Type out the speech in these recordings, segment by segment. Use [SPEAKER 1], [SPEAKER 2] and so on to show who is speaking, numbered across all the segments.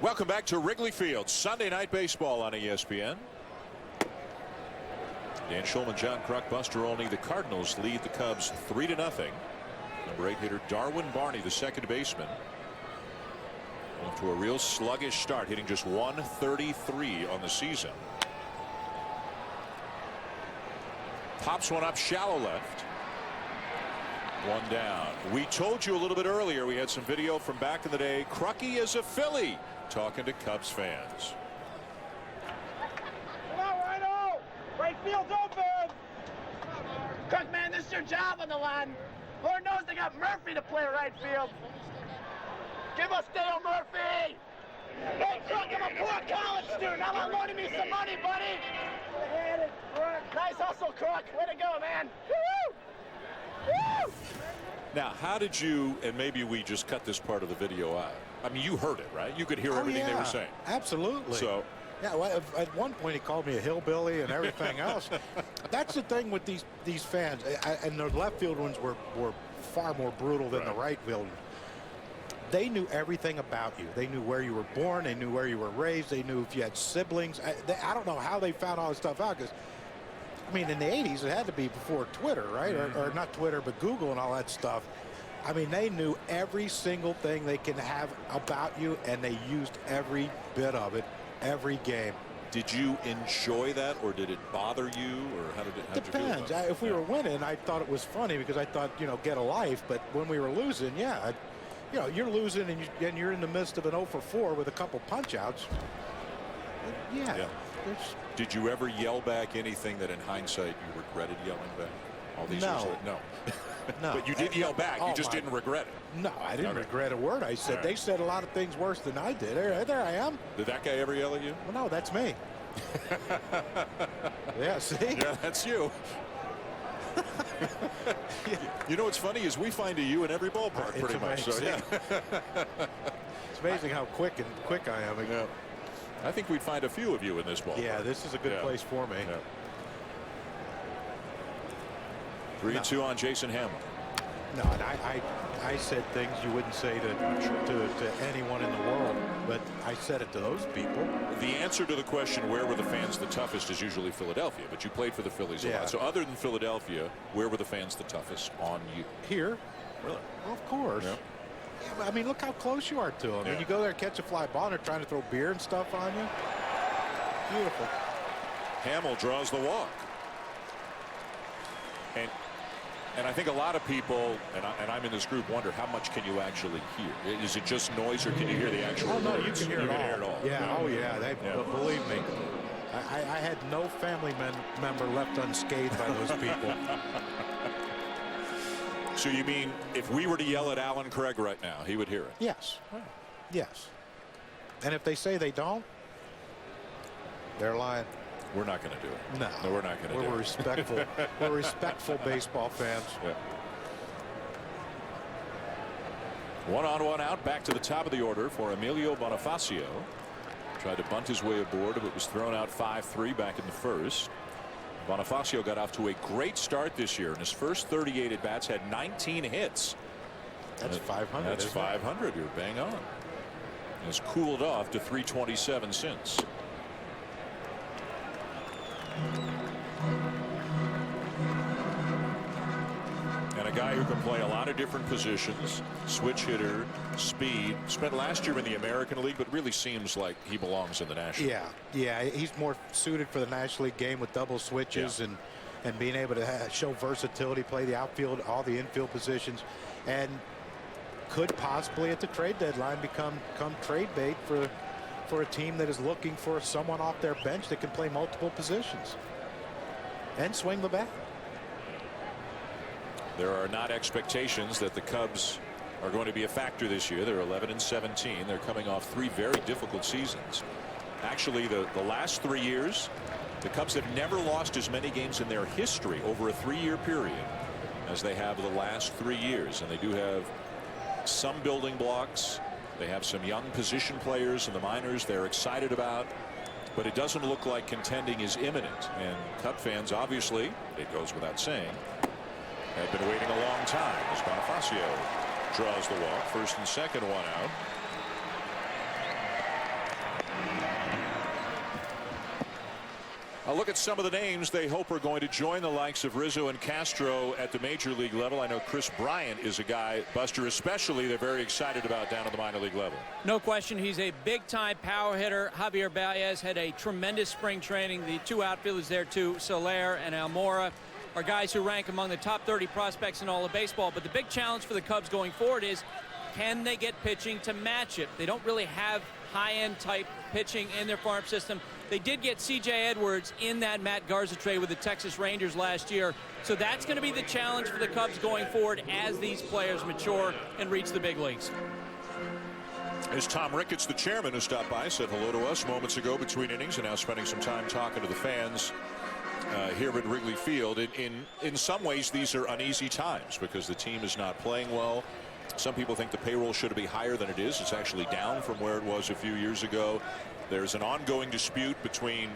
[SPEAKER 1] Welcome back to Wrigley Field. Sunday Night Baseball on ESPN. Dan Shulman, John Kruk, Buster Olney. The Cardinals lead the Cubs 3-0. Number 8 hitter Darwin Barney, the second baseman, off to a real sluggish start, hitting just .133 on the season. Pops one up shallow left. One down. We told you a little bit earlier we had some video from back in the day. Krucky as a Philly talking to Cubs fans.
[SPEAKER 2] Come on, Rhino! Right field's open! Kruk, man, this is your job on the line. Lord knows they got Murphy to play right field. Give us Dale Murphy! Hey, Kruk, I'm a poor college student. How about loaning me some money, buddy? Nice hustle, Kruk. Way to go, man. Woo! Woo!
[SPEAKER 1] Now, how did you, and maybe we just cut this part of the video out. I mean, you heard it, right? You could hear everything they were saying.
[SPEAKER 3] Absolutely.
[SPEAKER 1] So,
[SPEAKER 3] yeah, well, at one point he called me a hillbilly and everything else. That's the thing with these fans, and the left field ones were far more brutal than the right field. They knew everything about you. They knew where you were born. They knew where you were raised. They knew if you had siblings. I don't know how they found all this stuff out, because I mean, in the 80s, it had to be before Twitter, right? Or not Twitter, but Google and all that stuff. I mean, they knew every single thing they can have about you, and they used every bit of it every game.
[SPEAKER 1] did you enjoy that, or did it bother you, or how did it?
[SPEAKER 3] Depends. If we were winning, I thought it was funny because I thought, you know, get a life. But when we were losing, yeah, you know, you're losing and you're in the midst of an 0 for 4 with a couple punch outs. Yeah.
[SPEAKER 1] Did you ever yell back anything that in hindsight you regretted yelling back? All these years later? No.
[SPEAKER 3] No.
[SPEAKER 1] But you did yell back. You just didn't regret it.
[SPEAKER 3] No, I didn't regret a word I said. They said a lot of things worse than I did. There I am.
[SPEAKER 1] Did that guy ever yell at you?
[SPEAKER 3] Well, no, that's me. Yeah, see?
[SPEAKER 1] Yeah, that's you. You know what's funny is we find a you in every ballpark pretty much. So, yeah.
[SPEAKER 3] It's amazing how quick I am.
[SPEAKER 1] Yeah. I think we'd find a few of you in this ballpark.
[SPEAKER 3] Yeah, this is a good place for me.
[SPEAKER 1] Yeah. 3-2 on Jason Hammond.
[SPEAKER 3] No, and I said things you wouldn't say to anyone in the world, but I said it to those people.
[SPEAKER 1] The answer to the question, where were the fans the toughest, is usually Philadelphia, but you played for the Phillies a lot. So other than Philadelphia, where were the fans the toughest on you?
[SPEAKER 3] Here.
[SPEAKER 1] Really?
[SPEAKER 3] Well, of course.
[SPEAKER 1] Yeah.
[SPEAKER 3] Yeah, I mean, look how close you are to them.
[SPEAKER 1] Yeah.
[SPEAKER 3] When you go there and catch a fly ball and they're trying to throw beer and stuff on you. Beautiful.
[SPEAKER 1] Hamill draws the walk. And I think a lot of people, and I'm in this group, wonder how much can you actually hear? Is it just noise, or can you hear the actual words?
[SPEAKER 3] No, you can hear it all. Yeah,
[SPEAKER 1] Yeah.
[SPEAKER 3] oh yeah. Believe me, I had no family member left unscathed by those people.
[SPEAKER 1] So you mean if we were to yell at Alan Craig right now, he would hear it?
[SPEAKER 3] Yes. Yes. And if they say they don't, they're lying.
[SPEAKER 1] We're not going to do it.
[SPEAKER 3] No,
[SPEAKER 1] we're not going to do it.
[SPEAKER 3] We're respectful. We're respectful baseball fans.
[SPEAKER 1] Yeah. 1 on, 1 out. Back to the top of the order for Emilio Bonifacio. Tried to bunt his way aboard, but was thrown out 5-3 back in the first. Bonifacio got off to a great start this year. In his first 38 at bats, had 19 hits.
[SPEAKER 3] That's 500.
[SPEAKER 1] That's 500. You're bang on. Has cooled off to 327 since. And a guy who can play a lot of different positions, switch hitter, speed. Spent last year in the American League, but really seems like he belongs in the National League.
[SPEAKER 3] Yeah, he's more suited for the National League game with double switches and being able to show versatility, play the outfield, all the infield positions, and could possibly at the trade deadline become trade bait for a team that is looking for someone off their bench that can play multiple positions and swing the bat.
[SPEAKER 1] There are not expectations that the Cubs are going to be a factor this year. They're 11-17. They're coming off 3 very difficult seasons. Actually, the last 3 years, the Cubs have never lost as many games in their history over a 3-year period as they have the last 3 years. And they do have some building blocks. They have some young position players in the minors they're excited about, but it doesn't look like contending is imminent. And Cub fans, obviously, it goes without saying, have been waiting a long time as Bonifacio draws the walk. First and second, 1 out. A look at some of the names they hope are going to join the likes of Rizzo and Castro at the major league level. I know Chris Bryant is a guy, Buster, especially they're very excited about down at the minor league level.
[SPEAKER 4] No question, he's a big-time power hitter. Javier Baez had a tremendous spring training. The two outfielders there, too, Soler and Almora, are guys who rank among the top 30 prospects in all of baseball. But the big challenge for the Cubs going forward is, can they get pitching to match it? They don't really have high-end type pitching in their farm system. They did get C.J. Edwards in that Matt Garza trade with the Texas Rangers last year. So that's going to be the challenge for the Cubs going forward as these players mature and reach the big leagues.
[SPEAKER 1] There's Tom Ricketts, the chairman, who stopped by, said hello to us moments ago between innings, and now spending some time talking to the fans here at Wrigley Field. In some ways, these are uneasy times because the team is not playing well. Some people think the payroll should be higher than it is. It's actually down from where it was a few years ago. There's an ongoing dispute between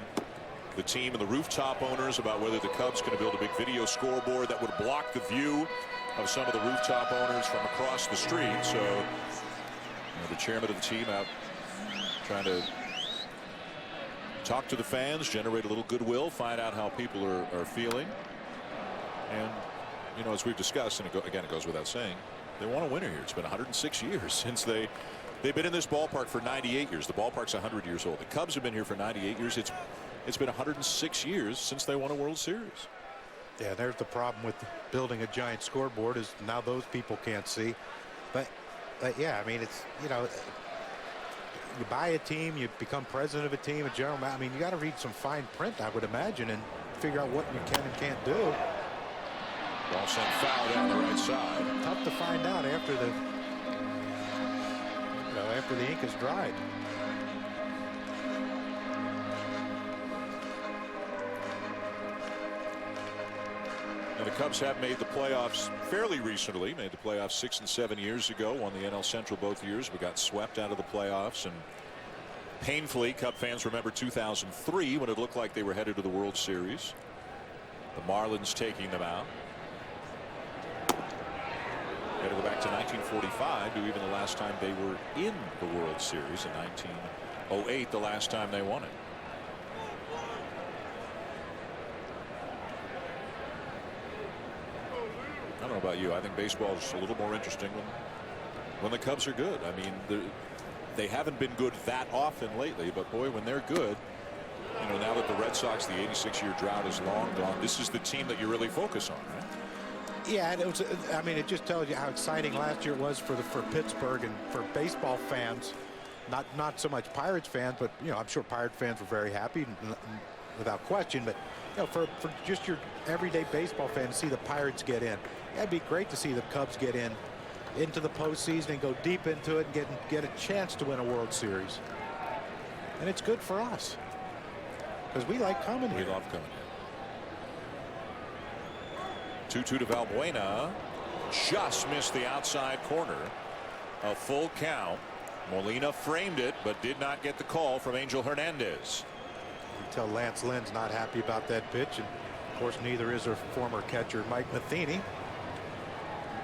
[SPEAKER 1] the team and the rooftop owners about whether the Cubs can build a big video scoreboard that would block the view of some of the rooftop owners from across the street. So the chairman of the team out trying to talk to the fans, generate a little goodwill, find out how people are feeling. And, you know, as we've discussed, and again, it goes without saying, they want a winner here. It's been 106 years since they've been in this ballpark for 98 years. The ballpark's 100 years old. The Cubs have been here for 98 years. It's been 106 years since they won a World Series.
[SPEAKER 3] Yeah, there's the problem with building a giant scoreboard is now those people can't see. But yeah, I mean, it's, you know, you buy a team, you become president of a team, a general manager. I mean, you got to read some fine print, I would imagine, and figure out what you can and can't do.
[SPEAKER 1] Ball sent foul down the right side.
[SPEAKER 3] Tough to find out after the ink is dried.
[SPEAKER 1] Now, the Cubs have made the playoffs fairly recently. Made the playoffs 6 and 7 years ago. Won the NL Central both years. We got swept out of the playoffs, and painfully, Cub fans remember 2003 when it looked like they were headed to the World Series. The Marlins taking them out. Got to go back to 1945 to even the last time they were in the World Series in 1908, the last time they won it. I don't know about you. I think baseball is a little more interesting when the Cubs are good. I mean, they haven't been good that often lately, but boy, when they're good, you know, now that the Red Sox, the 86-year drought is long gone, this is the team that you really focus on, right?
[SPEAKER 3] Yeah, and it was, I mean, it just tells you how exciting last year was for Pittsburgh and for baseball fans. Not so much Pirates fans, but, you know, I'm sure Pirate fans were very happy without question. But, you know, for just your everyday baseball fan to see the Pirates get in, yeah, it'd be great to see the Cubs get into the postseason and go deep into it and get a chance to win a World Series. And it's good for us because we like coming here.
[SPEAKER 1] We love coming here. 2-2 to Valbuena. Just missed the outside corner. A full count. Molina framed it, but did not get the call from Angel Hernandez.
[SPEAKER 3] You can tell Lance Lynn's not happy about that pitch, and of course neither is their former catcher Mike Matheny.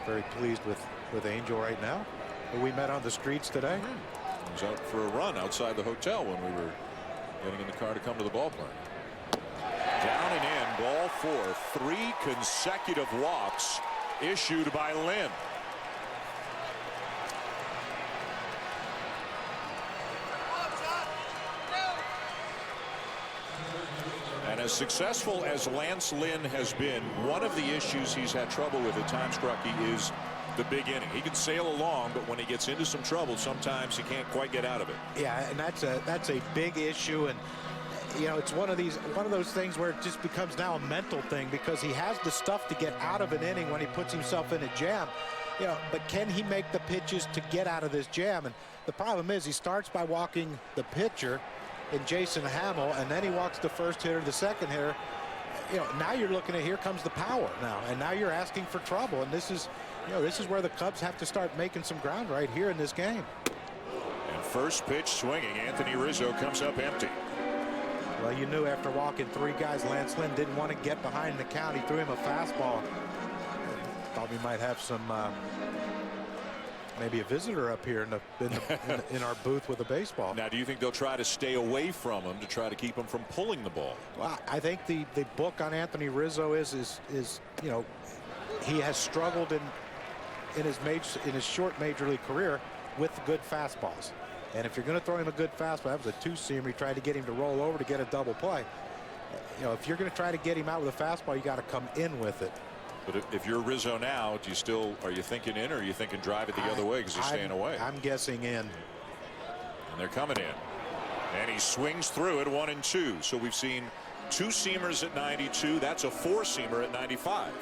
[SPEAKER 3] Very pleased with Angel right now, who we met on the streets today.
[SPEAKER 1] He was out for a run outside the hotel when we were getting in the car to come to the ballpark. Down and in, ball 4. 3 consecutive walks issued by Lynn. And as successful as Lance Lynn has been, one of the issues he's had trouble with at times, Krucky, is the big inning. He can sail along, but when he gets into some trouble, sometimes he can't quite get out of it.
[SPEAKER 3] Yeah, and that's a big issue, and you know, it's one of those things where it just becomes now a mental thing because he has the stuff to get out of an inning when he puts himself in a jam. You know, but can he make the pitches to get out of this jam? And the problem is he starts by walking the pitcher in Jason Hamill, and then he walks the first hitter, the second hitter. You know, now you're looking at, here comes the power now, and now you're asking for trouble. And this is where the Cubs have to start making some ground right here in this game.
[SPEAKER 1] And first pitch swinging, Anthony Rizzo comes up empty.
[SPEAKER 3] Well, you knew after walking 3 guys, Lance Lynn didn't want to get behind the count. He threw him a fastball. Thought we might have some maybe a visitor up here in our booth with a baseball.
[SPEAKER 1] Now, do you think they'll try to stay away from him to try to keep him from pulling the ball?
[SPEAKER 3] Well, I think the book on Anthony Rizzo is you know, he has struggled in his short major league career with good fastballs. And if you're going to throw him a good fastball, that was a two-seamer. You tried to get him to roll over to get a double play. You know, if you're going to try to get him out with a fastball, you got to come in with it.
[SPEAKER 1] But if you're Rizzo now, are you thinking in, or are you thinking drive it the other way because he's staying away?
[SPEAKER 3] I'm guessing in.
[SPEAKER 1] And they're coming in. And he swings through it 1-2. So we've seen two seamers at 92. That's a four-seamer at 95.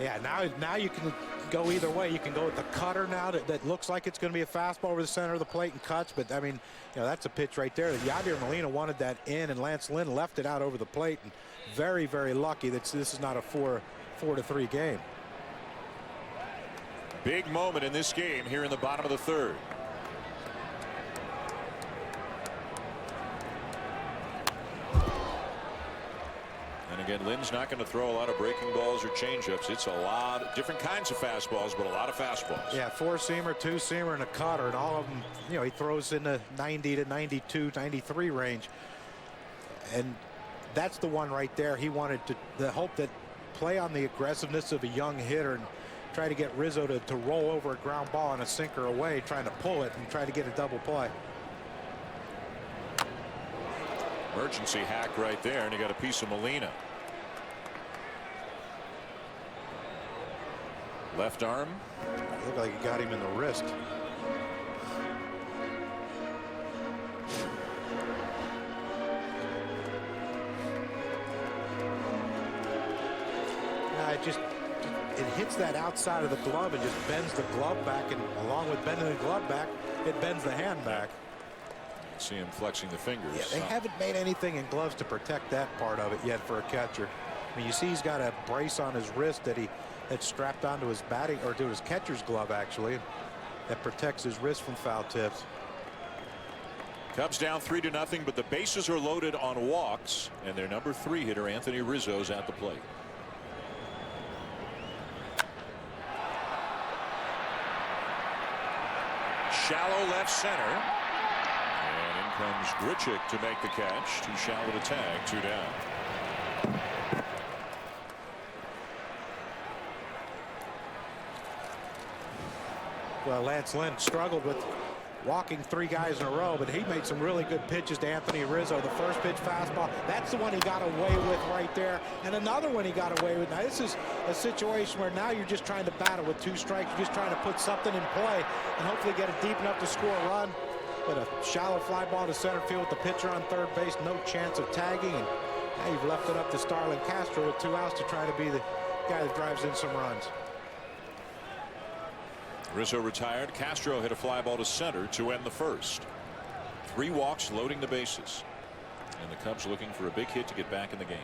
[SPEAKER 3] Yeah, now you can go either way. You can go with the cutter now that looks like it's going to be a fastball over the center of the plate and cuts. But, I mean, you know, that's a pitch right there. Yadier Molina wanted that in, and Lance Lynn left it out over the plate. And very, very lucky that this is not a 4-3 game.
[SPEAKER 1] Big moment in this game here in the bottom of the third. And again, Lynn's not going to throw a lot of breaking balls or changeups. It's a lot of different kinds of fastballs, but a lot of fastballs.
[SPEAKER 3] Yeah, four-seamer, two-seamer, and a cutter, and all of them, you know, he throws in the 90 to 92, 93 range. And that's the one right there. He wanted to hope that play on the aggressiveness of a young hitter and try to get Rizzo to roll over a ground ball and a sinker away, trying to pull it and try to get a double play.
[SPEAKER 1] Emergency hack right there, and he got a piece of Molina. Left arm.
[SPEAKER 3] Looked like he got him in the wrist. It hits that outside of the glove and just bends the glove back, and along with bending the glove back, it bends the hand back.
[SPEAKER 1] See him flexing the fingers.
[SPEAKER 3] Yeah, they haven't made anything in gloves to protect that part of it yet for a catcher. I mean, you see he's got a brace on his wrist that he had strapped onto his batting, or to his catcher's glove actually, that protects his wrist from foul tips.
[SPEAKER 1] Cubs down 3-0, but the bases are loaded on walks, and their number 3 hitter Anthony Rizzo's at the plate. Shallow left center. And in comes Grichuk to make the catch. Too shallow to tag. 2 down.
[SPEAKER 3] Well, Lance Lynn struggled with walking 3 guys in a row, but he made some really good pitches to Anthony Rizzo. The first pitch fastball, that's the one he got away with right there, and another one he got away with. Now this is a situation where now you're just trying to battle with 2 strikes. You're just trying to put something in play and hopefully get it deep enough to score a run. But a shallow fly ball to center field with the pitcher on third base, no chance of tagging, and now you've left it up to Starlin Castro with 2 outs to try to be the guy that drives in some runs.
[SPEAKER 1] Rizzo retired. Castro hit a fly ball to center to end the first. 3 walks, loading the bases, and the Cubs looking for a big hit to get back in the game.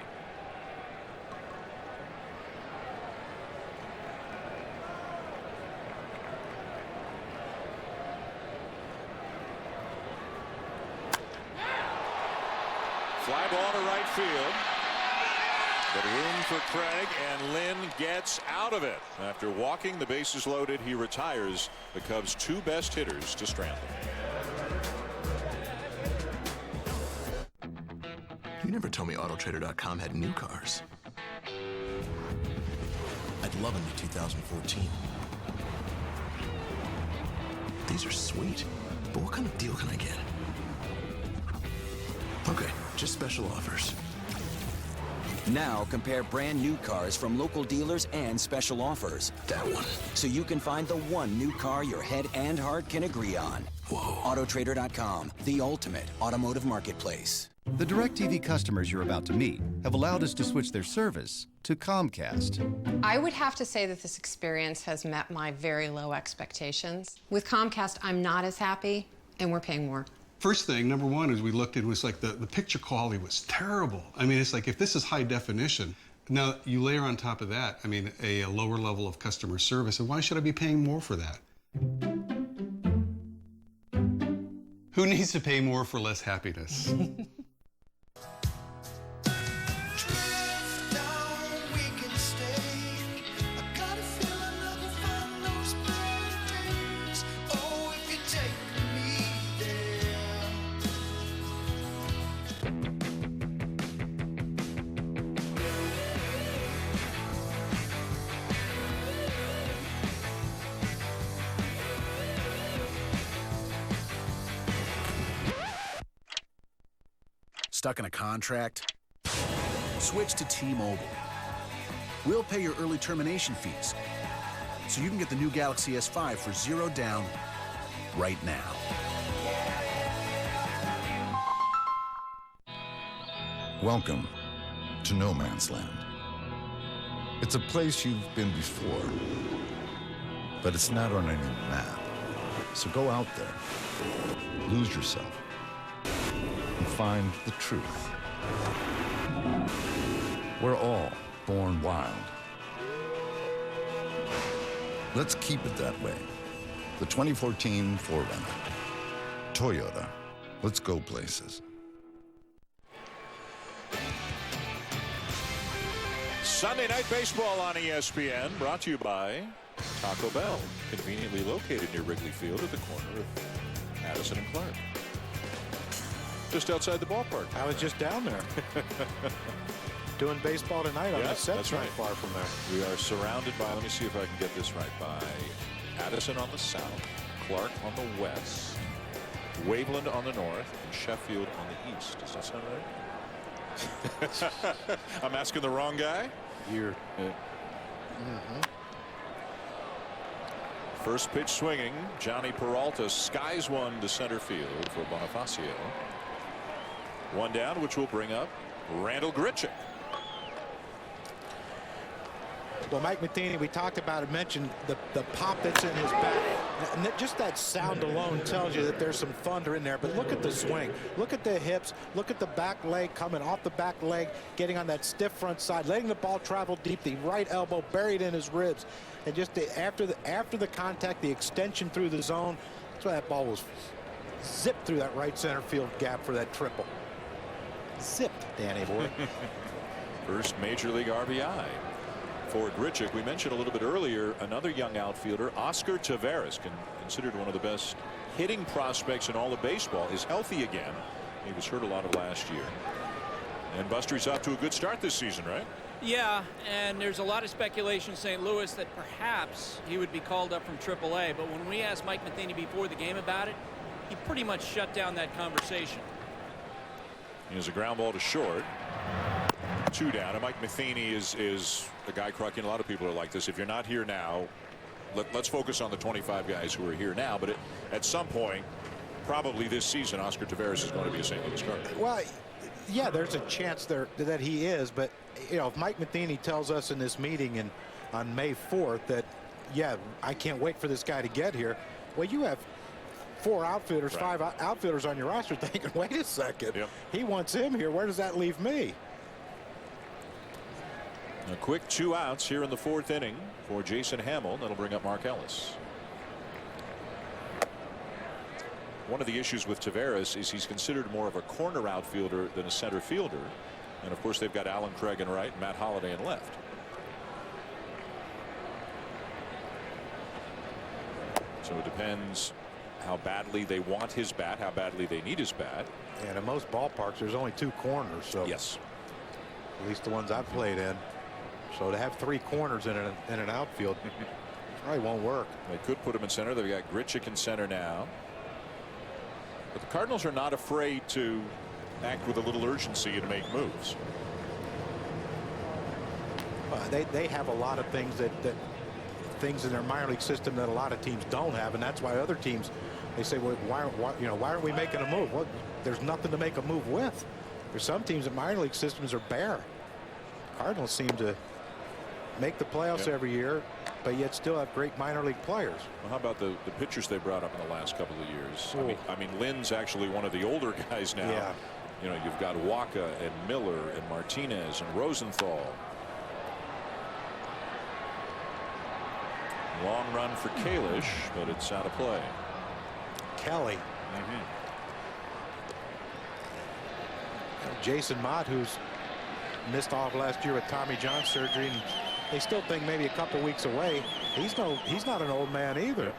[SPEAKER 1] Fly ball to right field. But room for Craig, and Lynn gets out of it. After walking the bases loaded, he retires the Cubs' 2 best hitters to strand them.
[SPEAKER 5] You never told me Autotrader.com had new cars. I'd love a new 2014. These are sweet, but what kind of deal can I get? Okay, just special offers.
[SPEAKER 6] Now compare brand new cars from local dealers and special offers.
[SPEAKER 5] That one.
[SPEAKER 6] So you can find the one new car your head and heart can agree on.
[SPEAKER 5] Whoa.
[SPEAKER 6] Autotrader.com, the ultimate automotive marketplace.
[SPEAKER 7] The DirecTV customers you're about to meet have allowed us to switch their service to Comcast.
[SPEAKER 8] I would have to say that this experience has met my very low expectations. With Comcast, I'm not as happy, and we're paying more.
[SPEAKER 9] First thing, number one, is we looked at was like the picture quality was terrible. I mean, it's like if this is high definition, now you layer on top of that, I mean, a lower level of customer service, and why should I be paying more for that? Who needs to pay more for less happiness?
[SPEAKER 10] Stuck in a contract? Switch to T-Mobile. We'll pay your early termination fees, so you can get the new Galaxy S5 for $0 down right now.
[SPEAKER 11] Welcome to No Man's Land. It's a place you've been before, but it's not on any map. So go out there, lose yourself, and find the truth. We're all born wild. Let's keep it that way. The 2014 4Runner. Toyota. Let's go places.
[SPEAKER 1] Sunday Night Baseball on ESPN, brought to you by Taco Bell, conveniently located near Wrigley Field at the corner of Addison and Clark. Just outside the ballpark.
[SPEAKER 3] I was just down there. Doing baseball tonight on the set.
[SPEAKER 1] That's right.
[SPEAKER 3] Not far from there.
[SPEAKER 1] We are surrounded by, let me see if I can get this right, by Addison on the south, Clark on the west, Waveland on the north, and Sheffield on the east. Does that sound right? I'm asking the wrong guy?
[SPEAKER 3] You're...
[SPEAKER 1] First pitch swinging. Johnny Peralta skies one to center field for Bonifacio. One down, which will bring up Randall Grichuk.
[SPEAKER 3] Well, Mike Matheny, we talked about it, mentioned the pop that's in his back. And just that sound alone tells you that there's some thunder in there. But look at the swing. Look at the hips. Look at the back leg coming off the back leg, getting on that stiff front side, letting the ball travel deep, the right elbow buried in his ribs. And just after the contact, the extension through the zone, that's why that ball was zipped through that right center field gap for that triple. Zipped, Danny boy.
[SPEAKER 1] First major league RBI for Grichuk. We mentioned a little bit earlier another young outfielder, Oscar Taveras, considered one of the best hitting prospects in all of baseball, is healthy again. He was hurt a lot of last year. And Buster's off to a good start this season, right?
[SPEAKER 4] Yeah, and there's a lot of speculation in St. Louis that perhaps he would be called up from AAA. But when we asked Mike Matheny before the game about it, he pretty much shut down that conversation.
[SPEAKER 1] Here's a ground ball to short. Two down. And Mike Matheny is a guy, Kruk, and a lot of people are like this. If you're not here now, let's focus on the 25 guys who are here now. But at some point, probably this season, Oscar Taveras is going to be a St. Louis Cardinal.
[SPEAKER 3] Well, yeah, there's a chance there that he is. But, you know, if Mike Matheny tells us in this meeting on May 4th that, yeah, I can't wait for this guy to get here. Well, you have four outfielders, right, 5 outfielders on your roster thinking, wait a second, he wants him here. Where does that leave me?
[SPEAKER 1] A quick 2 outs here in the 4th inning for Jason Hamill. That'll bring up Mark Ellis. One of the issues with Taveras is he's considered more of a corner outfielder than a center fielder. And of course, they've got Alan Craig in right, Matt Holliday in left. So it depends how badly they want his bat, how badly they need his bat.
[SPEAKER 3] And in most ballparks, there's only 2 corners. So
[SPEAKER 1] yes,
[SPEAKER 3] at least the ones I've played in. So to have 3 corners in an outfield probably won't work.
[SPEAKER 1] They could put him in center. They've got Grichuk in center now. But the Cardinals are not afraid to act with a little urgency and make moves.
[SPEAKER 3] They have a lot of things that things in their minor league system that a lot of teams don't have, and that's why other teams, they say, well, why aren't we making a move? Well, there's nothing to make a move with. There's some teams in minor league systems are bare. Cardinals seem to make the playoffs every year, but yet still have great minor league players.
[SPEAKER 1] Well, how about the pitchers they brought up in the last couple of years? I mean, Lynn's actually one of the older guys now.
[SPEAKER 3] Yeah.
[SPEAKER 1] You know, you've got Waka and Miller and Martinez and Rosenthal. Long run for Kalish, but it's out of play.
[SPEAKER 3] Kelly. Jason Mott, who's missed off last year with Tommy John surgery, and they still think maybe a couple weeks away. He's not an old man either.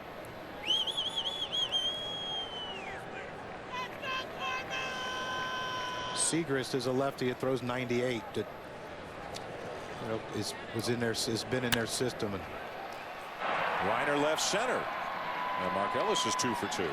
[SPEAKER 3] Segrist is a lefty that throws 98. That, you know, has been in their system. And
[SPEAKER 1] Reiner left center. And Mark Ellis is 2 for 2.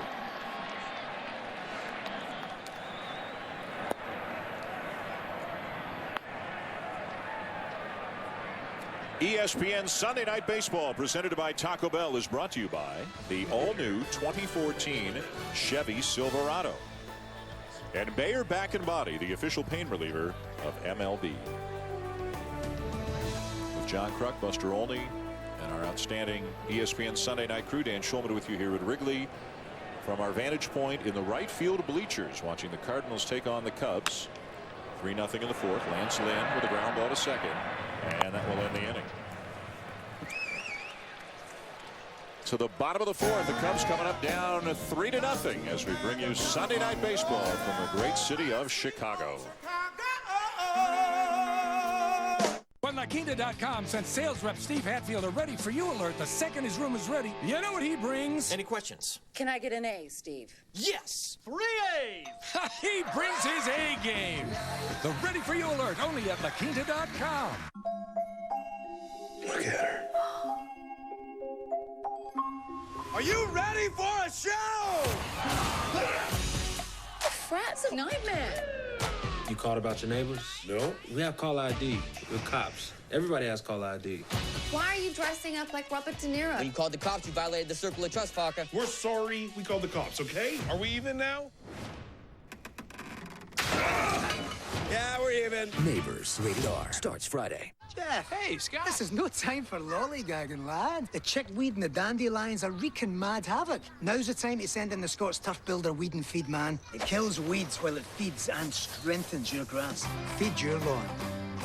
[SPEAKER 1] ESPN Sunday Night Baseball, presented by Taco Bell, is brought to you by the all-new 2014 Chevy Silverado and Bayer Back and Body, the official pain reliever of MLB. With John Kruk, Buster Olney, and our outstanding ESPN Sunday Night crew, Dan Shulman with you here at Wrigley from our vantage point in the right field bleachers, watching the Cardinals take on the Cubs. 3-0 in the fourth. Lance Lynn with a ground ball to second, and that will end the inning. To the bottom of the fourth, the Cubs coming up down 3-0 as we bring you Sunday Night Baseball from the great city of Chicago.
[SPEAKER 12] When LaQuinta.com sent sales rep Steve Hatfield a ready for you alert the second his room is ready, you know what he brings?
[SPEAKER 13] Any questions?
[SPEAKER 14] Can I get an A, Steve?
[SPEAKER 12] Yes! 3 A's! He brings his A game. The ready for you alert only at LaQuinta.com.
[SPEAKER 5] Look at her.
[SPEAKER 12] Are you ready for a show?
[SPEAKER 14] Frat's a nightmare.
[SPEAKER 15] You called about your neighbors? No. We have call ID. We're cops. Everybody has call ID.
[SPEAKER 14] Why are you dressing up like Robert De Niro?
[SPEAKER 16] When you called the cops, you violated the circle of trust, Parker.
[SPEAKER 17] We're sorry we called the cops, okay? Are we even now?
[SPEAKER 15] Yeah, we're even.
[SPEAKER 18] Neighbors, rated R, starts Friday.
[SPEAKER 19] Yeah, hey, Scott. This is no time for lollygagging, lad. The chickweed and the dandelions are wreaking mad havoc. Now's the time to send in the Scots Turf Builder Weed and Feed Man. It kills weeds while it feeds and strengthens your grass. Feed your lawn.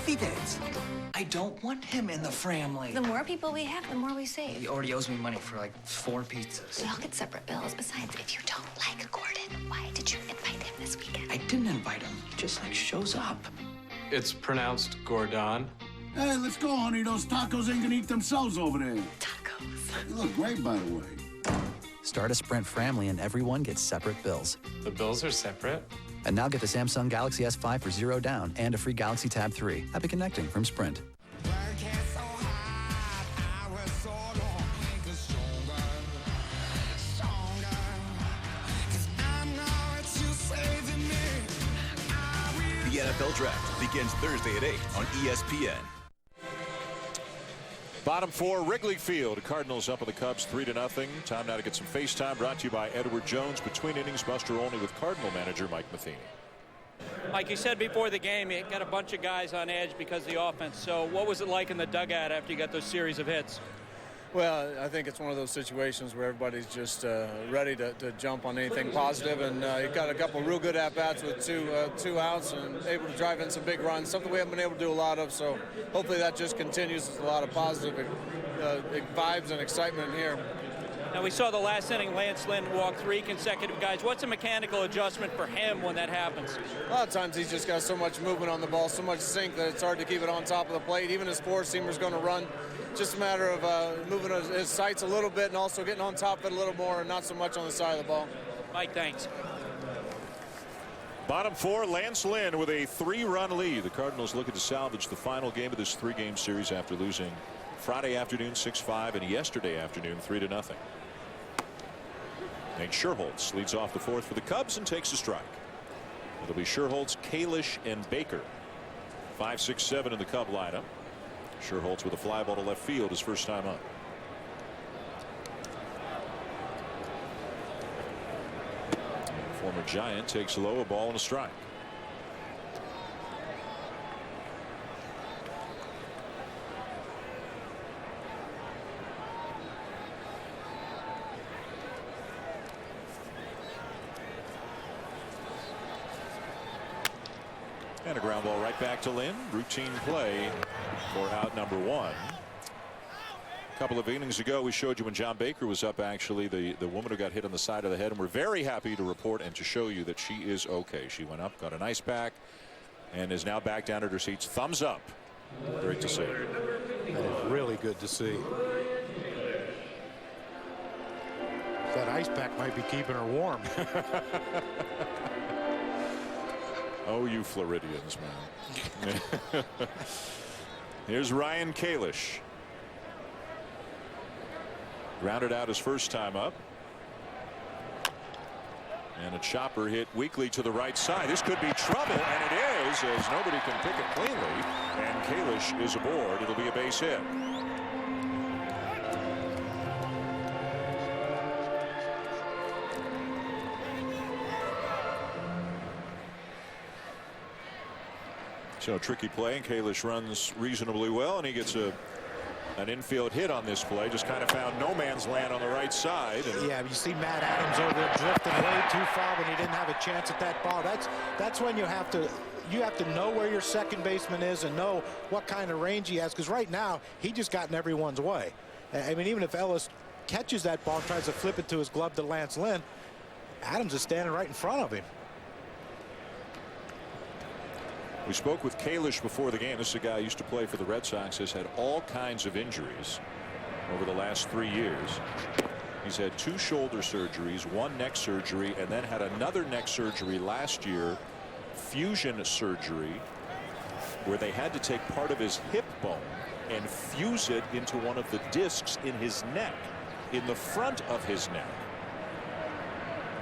[SPEAKER 19] Feed it.
[SPEAKER 20] I don't want him in the family.
[SPEAKER 14] The more people we have, the more we save.
[SPEAKER 20] He already owes me money for like 4 pizzas.
[SPEAKER 14] We all get separate bills. Besides, if you don't like Gordon, why did you invite him this weekend?
[SPEAKER 20] I didn't invite him. He just like shows up.
[SPEAKER 15] It's pronounced Gordon.
[SPEAKER 21] Hey, let's go, honey. Those tacos ain't gonna eat themselves over there.
[SPEAKER 14] Tacos.
[SPEAKER 21] You look great, by the way.
[SPEAKER 22] Start a Sprint family and everyone gets separate bills.
[SPEAKER 15] The bills are separate?
[SPEAKER 22] And now get the Samsung Galaxy S5 for $0 down and a free Galaxy Tab 3. Happy connecting from Sprint.
[SPEAKER 23] The NFL Draft begins Thursday at 8 on ESPN.
[SPEAKER 1] Bottom four, Wrigley Field. Cardinals up on the Cubs 3-0. Time now to get some FaceTime, brought to you by Edward Jones. Between innings, Buster Olney with Cardinal manager Mike Matheny.
[SPEAKER 4] Like you said before the game, you got a bunch of guys on edge because of the offense. So what was it like in the dugout after you got those series of hits?
[SPEAKER 24] Well, I think it's one of those situations where everybody's just ready to jump on anything positive, and you got a couple real good at-bats with two outs and able to drive in some big runs, something we haven't been able to do a lot of, so hopefully that just continues. There's a lot of positive vibes and excitement in here.
[SPEAKER 4] Now, we saw the last inning, Lance Lynn walk 3 consecutive guys. What's a mechanical adjustment for him when that happens?
[SPEAKER 24] A lot of times he's just got so much movement on the ball, so much sink that it's hard to keep it on top of the plate. Even his four-seamer's going to run. Just a matter of moving his sights a little bit and also getting on top of it a little more and not so much on the side of the ball.
[SPEAKER 4] Mike, thanks.
[SPEAKER 1] Bottom four, Lance Lynn with a 3-run lead. The Cardinals looking to salvage the final game of this 3-game series after losing Friday afternoon 6-5 and yesterday afternoon 3-0. Nate Scherholtz leads off the fourth for the Cubs and takes a strike. It'll be Scherholtz, Kalish, and Baker. 5, 6, 7 in the Cub lineup. Scherholtz with a fly ball to left field his first time up. Former Giant takes low, a ball and a strike. And a ground ball right back to Lynn. Routine play for out number 1. A couple of innings ago, we showed you when John Baker was up, actually, the woman who got hit on the side of the head. And we're very happy to report and to show you that she is okay. She went up, got an ice pack, and is now back down at her seats. Thumbs up. Great to see.
[SPEAKER 3] That is really good to see. That ice pack might be keeping her warm.
[SPEAKER 1] Oh, you Floridians, man. Here's Ryan Kalish. Grounded out his first time up. And a chopper hit weakly to the right side. This could be trouble, and it is, as nobody can pick it cleanly. And Kalish is aboard. It'll be a base hit. So a tricky play, and Kalish runs reasonably well, and he gets an infield hit on this play. Just kind of found no man's land on the right side. And
[SPEAKER 3] yeah, you see Matt Adams over there drifting way too far when he didn't have a chance at that ball. That's when you have to know where your second baseman is and know what kind of range he has, because right now he just got in everyone's way. I mean, even if Ellis catches that ball and tries to flip it to his glove to Lance Lynn, Adams is standing right in front of him.
[SPEAKER 1] We spoke with Kalish before the game. This is a guy who used to play for the Red Sox, has had all kinds of injuries over the last 3 years. He's had 2 shoulder surgeries, 1 neck surgery, and then had another neck surgery last year, fusion surgery, where they had to take part of his hip bone and fuse it into one of the discs in his neck, in the front of his neck.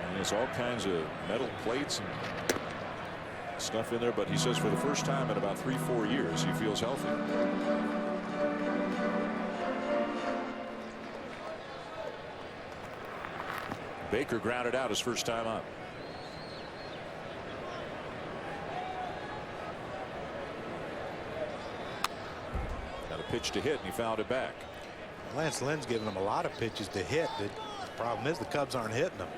[SPEAKER 1] And there's all kinds of metal plates and stuff in there, but he says for the first time in about 3-4 years he feels healthy. Baker grounded out his first time up. Got a pitch to hit, and he fouled it back.
[SPEAKER 3] Lance Lynn's giving him a lot of pitches to hit. The problem is the Cubs aren't hitting them.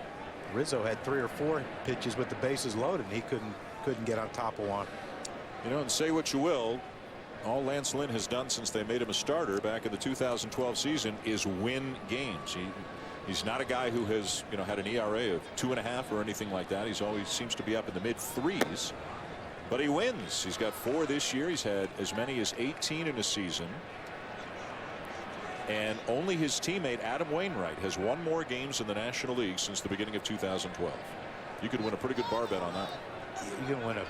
[SPEAKER 3] Rizzo had 3 or 4 pitches with the bases loaded, and he couldn't get on top of one.
[SPEAKER 1] You know, and say what you will, all Lance Lynn has done since they made him a starter back in the 2012 season is win games. He's not a guy who has, you know, had an ERA of 2.5 or anything like that. He's always seems to be up in the mid-3s, but he wins. He's got 4 this year. He's had as many as 18 in a season, and only his teammate Adam Wainwright has won more games in the National League since the beginning of 2012. You could win a pretty good bar bet on that.
[SPEAKER 3] You're going to win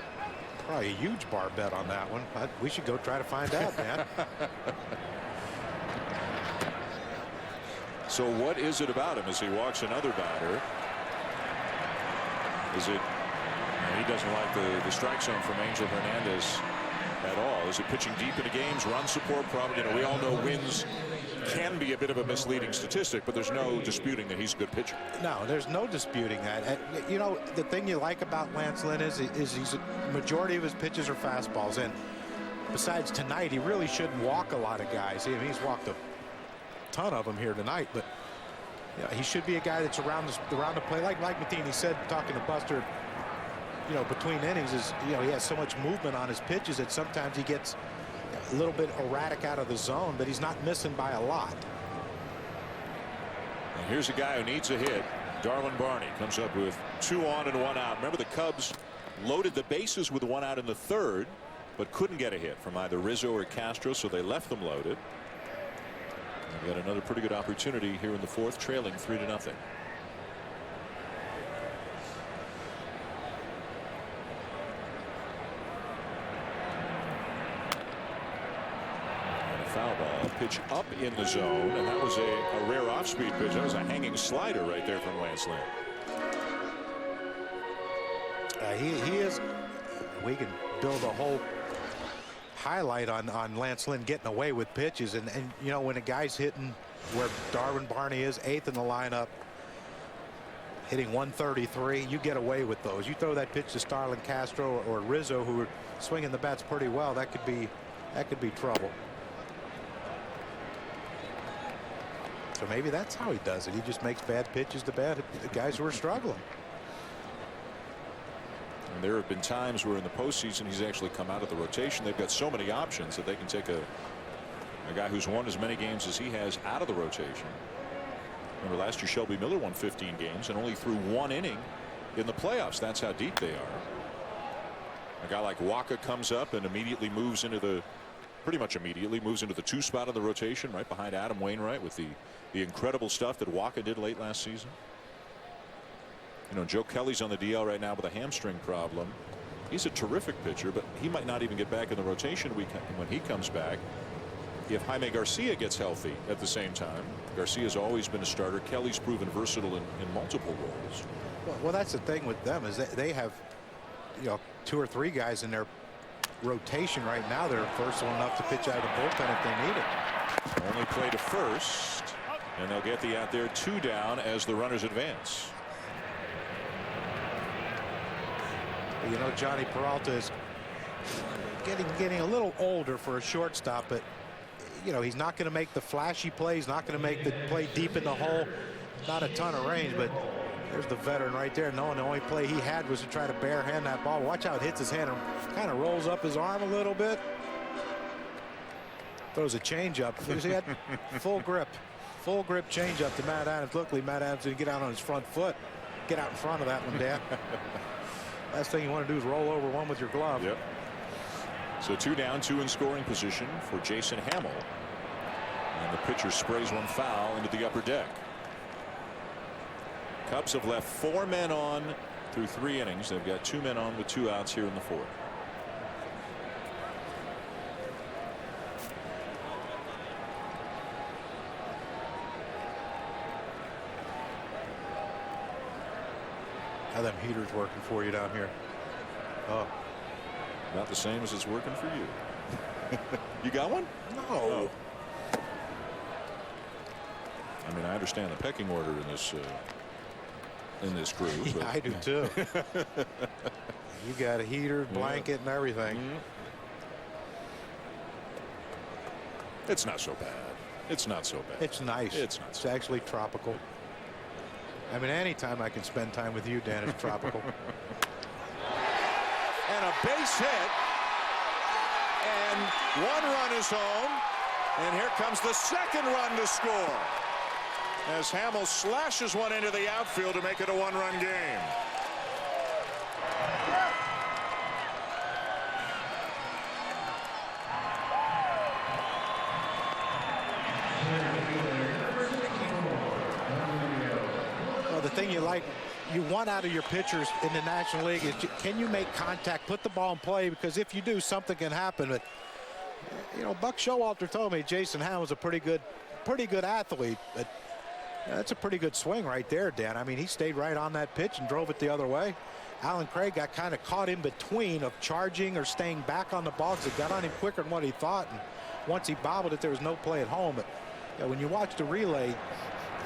[SPEAKER 3] probably a huge bar bet on that one. We should go try to find out, man.
[SPEAKER 1] So what is it about him as he walks another batter? Is it he doesn't like the strike zone from Angel Hernandez at all? Is it pitching deep into games, run support? Probably. You know, we all know wins can be a bit of a misleading statistic, but there's no disputing that he's a good pitcher.
[SPEAKER 3] No, there's no disputing that. And, you know, the thing you like about Lance Lynn is he's a majority of his pitches are fastballs, and besides tonight, he really shouldn't walk a lot of guys. I mean, he's walked a ton of them here tonight, but you know, he should be a guy that's around the play. Like Matheny said, talking to Buster, you know, between innings, is, you know, he has so much movement on his pitches that sometimes he gets a little bit erratic out of the zone, but he's not missing by a lot.
[SPEAKER 1] And here's a guy who needs a hit. Darwin Barney comes up with 2 on and 1 out. Remember, the Cubs loaded the bases with 1 out in the 3rd, but couldn't get a hit from either Rizzo or Castro, so they left them loaded. They've got another pretty good opportunity here in the 4th, trailing 3-0. Foul ball, pitch up in the zone, and that was a rare off-speed pitch. That was a hanging slider right there from Lance Lynn.
[SPEAKER 3] He is. We can build a whole highlight on Lance Lynn getting away with pitches, and you know, when a guy's hitting where Darwin Barney is, 8th in the lineup, hitting 133, you get away with those. You throw that pitch to Starlin Castro or Rizzo, who are swinging the bats pretty well, that could be trouble. So maybe that's how he does it. He just makes bad pitches to the guys who are struggling.
[SPEAKER 1] And there have been times where in the postseason he's actually come out of the rotation. They've got so many options that they can take a guy who's won as many games as he has out of the rotation. Remember last year Shelby Miller won 15 games and only threw 1 inning in the playoffs. That's how deep they are. A guy like Waka comes up and immediately moves into the pretty much immediately moves into the 2 spot of the rotation right behind Adam Wainwright with the incredible stuff that Waka did late last season. You know, Joe Kelly's on the DL right now with a hamstring problem. He's a terrific pitcher, but he might not even get back in the rotation when he comes back. If Jaime Garcia gets healthy at the same time, Garcia's always been a starter. Kelly's proven versatile in multiple roles.
[SPEAKER 3] Well, that's the thing with them is they have, 2 or 3 guys in their rotation right now. They're versatile enough to pitch out of the bullpen if they need it.
[SPEAKER 1] Only play to first, and they'll get the out there 2 down as the runners advance.
[SPEAKER 3] Johnny Peralta is getting a little older for a shortstop, but he's not going to make the flashy plays, not going to make the play deep in the hole, not a ton of range, but there's the veteran right there, knowing the only play he had was to try to barehand that ball. Watch how it hits his hand and kind of rolls up his arm a little bit. Throws a changeup. He had full grip changeup to Matt Adams. Luckily, Matt Adams didn't get out on his front foot. Get out in front of that one, Dan. Last thing you want to do is roll over one with your glove.
[SPEAKER 1] Yep. So 2 down, 2 in scoring position for Jason Hamill. And the pitcher sprays one foul into the upper deck. Cubs have left 4 men on through 3 innings. They've got 2 men on with 2 outs here in the 4th.
[SPEAKER 3] How them heaters working for you down here? Oh,
[SPEAKER 1] not the same as it's working for you. You got one?
[SPEAKER 3] No.
[SPEAKER 1] Oh. I mean, I understand the pecking order in this crew.
[SPEAKER 3] Yeah,
[SPEAKER 1] but...
[SPEAKER 3] I do too. You got a heater, blanket, and everything.
[SPEAKER 1] It's not so bad. It's not so bad.
[SPEAKER 3] It's nice.
[SPEAKER 1] It's
[SPEAKER 3] actually tropical. I mean, anytime I can spend time with you, Dan, it's tropical.
[SPEAKER 1] And a base hit. And 1 run is home. And here comes the 2nd run to score, as Hamill slashes one into the outfield to make it a 1-run game.
[SPEAKER 3] Well, the thing you want out of your pitchers in the National League is, can you make contact, put the ball in play? Because if you do, something can happen. But Buck Showalter told me Jason Hamill's a pretty good athlete, but that's a pretty good swing right there, Dan. I mean, he stayed right on that pitch and drove it the other way. Alan Craig got kind of caught in between of charging or staying back on the ball because it got on him quicker than what he thought. And once he bobbled it, there was no play at home. But when you watch the relay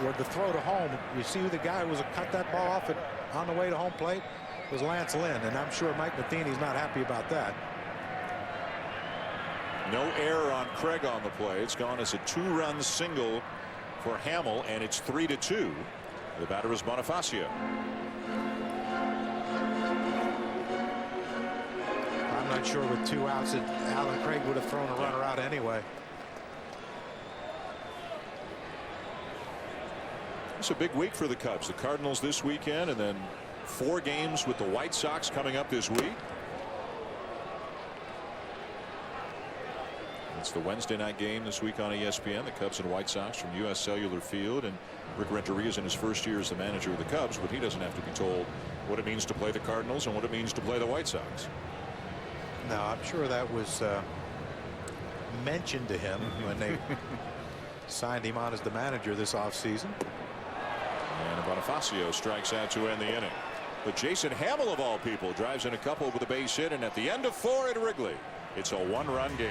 [SPEAKER 3] or the throw to home, you see who the guy who was cut that ball off on the way to home plate was Lance Lynn. And I'm sure Mike Matheny's not happy about that.
[SPEAKER 1] No error on Craig on the play. It's gone as a 2-run single for Hamill, and it's 3-2. The batter is Bonifacio.
[SPEAKER 3] I'm not sure with 2 outs that Alan Craig would have thrown a runner out anyway.
[SPEAKER 1] It's a big week for the Cubs. The Cardinals this weekend, and then 4 games with the White Sox coming up this week. It's the Wednesday night game this week on ESPN. The Cubs and White Sox from U.S. Cellular Field. And Rick Renteria is in his first year as the manager of the Cubs, but he doesn't have to be told what it means to play the Cardinals and what it means to play the White Sox.
[SPEAKER 3] No, I'm sure that was mentioned to him when they signed him on as the manager this offseason.
[SPEAKER 1] And Bonifacio strikes out to end the inning. But Jason Hamill, of all people, drives in a couple with a base hit, and at the end of 4 at Wrigley, it's a 1-run game.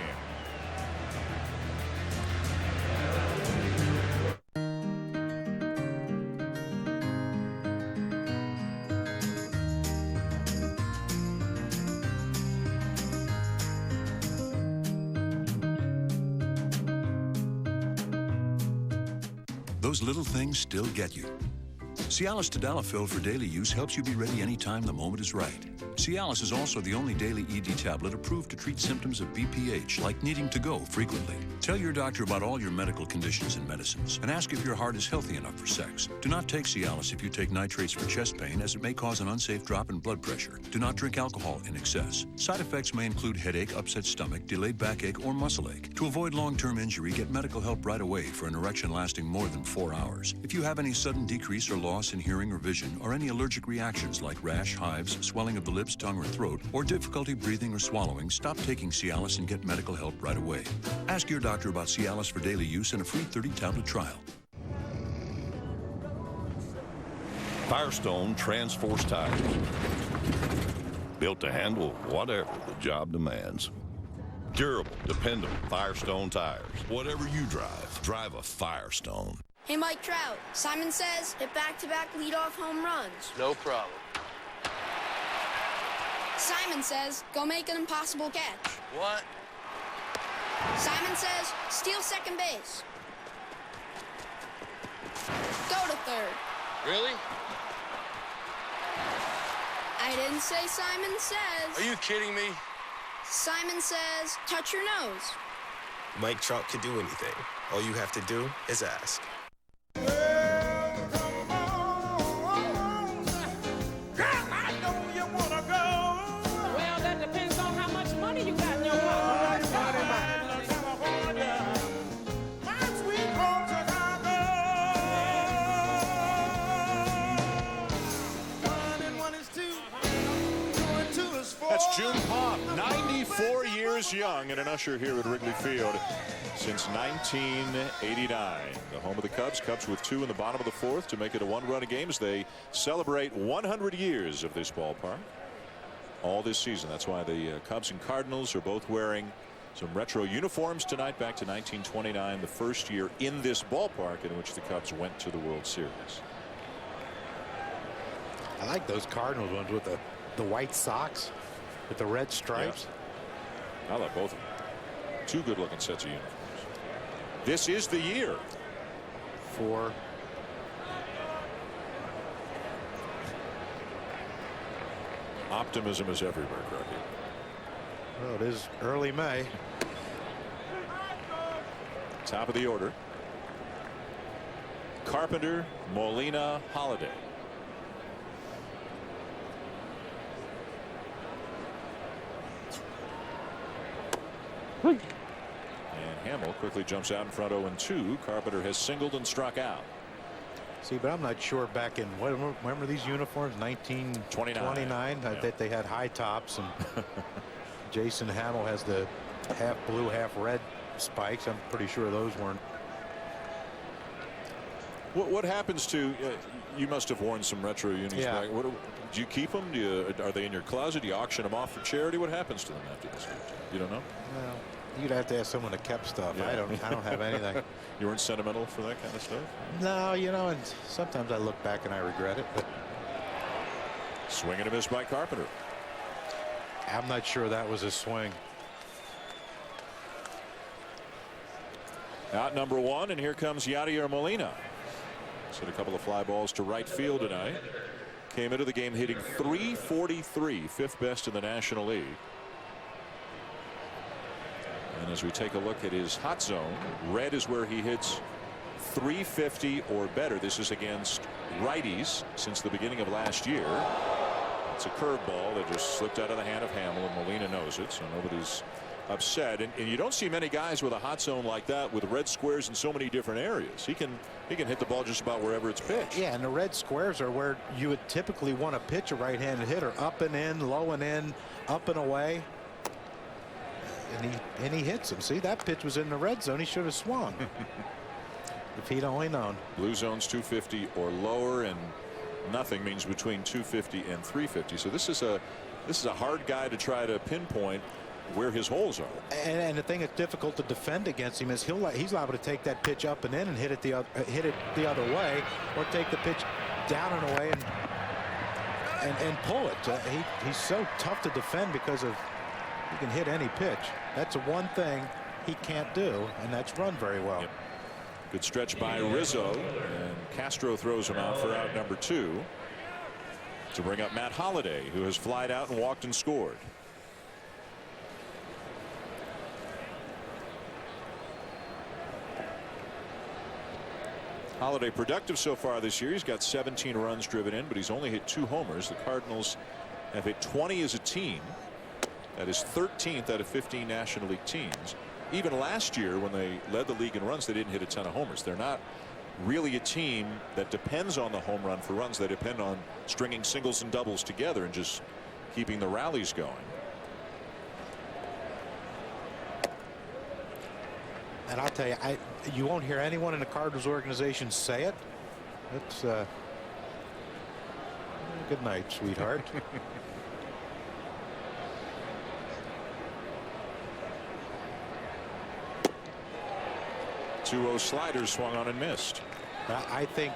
[SPEAKER 2] Those little things still get you. Cialis Tadalafil for daily use helps you be ready anytime the moment is right. Cialis is also the only daily ED tablet approved to treat symptoms of BPH, like needing to go frequently. Tell your doctor about all your medical conditions and medicines, and ask if your heart is healthy enough for sex. Do not take Cialis if you take nitrates for chest pain, as it may cause an unsafe drop in blood pressure. Do not drink alcohol in excess. Side effects may include headache, upset stomach, delayed backache, or muscle ache. To avoid long-term injury, get medical help right away for an erection lasting more than 4 hours. If you have any sudden decrease or loss in hearing or vision, or any allergic reactions like rash, hives, swelling of the lips, tongue, or throat, or difficulty breathing or swallowing, stop taking Cialis and get medical help right away. Ask your doctor about Cialis for daily use and a free 30-tablet trial.
[SPEAKER 6] Firestone Transforce tires. Built to handle whatever the job demands. Durable, dependable Firestone tires. Whatever you drive, drive a Firestone.
[SPEAKER 7] Hey, Mike Trout. Simon says hit back-to-back leadoff home runs.
[SPEAKER 8] No problem.
[SPEAKER 7] Simon says go make an impossible catch.
[SPEAKER 8] What?
[SPEAKER 7] Simon says steal second base. Go to third.
[SPEAKER 8] Really?
[SPEAKER 7] I didn't say Simon says.
[SPEAKER 8] Are you kidding me?
[SPEAKER 7] Simon says touch your nose.
[SPEAKER 5] Mike Trout can do anything. All you have to do is ask.
[SPEAKER 13] Well, that depends on how much money you got in your pocket.
[SPEAKER 1] That's June Palm, 94 years young, and an usher here at Wrigley Field since 1989. The home of the Cubs. Cubs with 2 in the bottom of the 4th to make it a 1-run game as they celebrate 100 years of this ballpark all this season. That's why the Cubs and Cardinals are both wearing some retro uniforms tonight, back to 1929, the first year in this ballpark in which the Cubs went to the World Series.
[SPEAKER 3] I like those Cardinals ones with the white socks with the red stripes.
[SPEAKER 1] Yeah. I love both of them. 2 good looking sets of uniforms. This is the year
[SPEAKER 3] for
[SPEAKER 1] optimism is everywhere, Crockett.
[SPEAKER 3] Well, it is early May.
[SPEAKER 1] Top of the order. Carpenter, Molina, Holiday. And Hamill quickly jumps out in front 0-2. Carpenter has singled and struck out.
[SPEAKER 3] See, but I'm not sure back in remember these uniforms 1929. I bet they had high tops, and Jason Hamill has the half blue half red spikes. I'm pretty sure those weren't.
[SPEAKER 1] What happens to you? Must have worn some retro unis.
[SPEAKER 3] Yeah.
[SPEAKER 1] Back. Do you keep them? Are they in your closet? Do you auction them off for charity? What happens to them after this? You don't know?
[SPEAKER 3] Well, you'd have to ask someone that kept stuff.
[SPEAKER 1] Yeah.
[SPEAKER 3] I don't have anything.
[SPEAKER 1] You weren't sentimental for that kind of stuff?
[SPEAKER 3] No, you know, and sometimes I look back and I regret it. But
[SPEAKER 1] swing and a miss by Carpenter.
[SPEAKER 3] I'm not sure that was a swing.
[SPEAKER 1] Out number 1, and here comes Yadier Molina. He's hit a couple of fly balls to right field tonight. Came into the game hitting .343, 5th best in the National League. And as we take a look at his hot zone, red is where he hits .350 or better. This is against righties since the beginning of last year. It's a curveball that just slipped out of the hand of Hamill, and Molina knows it, so nobody's upset. And you don't see many guys with a hot zone like that with red squares in so many different areas. He can hit the ball just about wherever it's pitched.
[SPEAKER 3] Yeah, and the red squares are where you would typically want to pitch a right-handed hitter. Up and in, low and in, up and away. And he hits him. See, that pitch was in the red zone. He should have swung. If he'd only known.
[SPEAKER 1] Blue zone's 250 or lower, and nothing means between 250 and 350. So this is a hard guy to try to pinpoint where his holes are.
[SPEAKER 3] And the thing that's difficult to defend against him is he's liable to take that pitch up and in and hit it the other way, or take the pitch down and away and pull it. He's so tough to defend because of he can hit any pitch. That's one thing he can't do, and that's run very well.
[SPEAKER 1] Yep. Good stretch by Rizzo, and Castro throws him out for out number 2 to bring up Matt Holliday, who has flied out and walked and scored. Holliday productive so far this year. He's got 17 runs driven in, but he's only hit 2 homers. The Cardinals have hit 20 as a team. That is 13th out of 15 National League teams. Even last year, when they led the league in runs, they didn't hit a ton of homers. They're not really a team that depends on the home run for runs. They depend on stringing singles and doubles together and just keeping the rallies going.
[SPEAKER 3] And I'll tell you, you won't hear anyone in the Cardinals organization say it. It's Good night, sweetheart.
[SPEAKER 1] 2-0 slider swung on and missed.
[SPEAKER 3] I think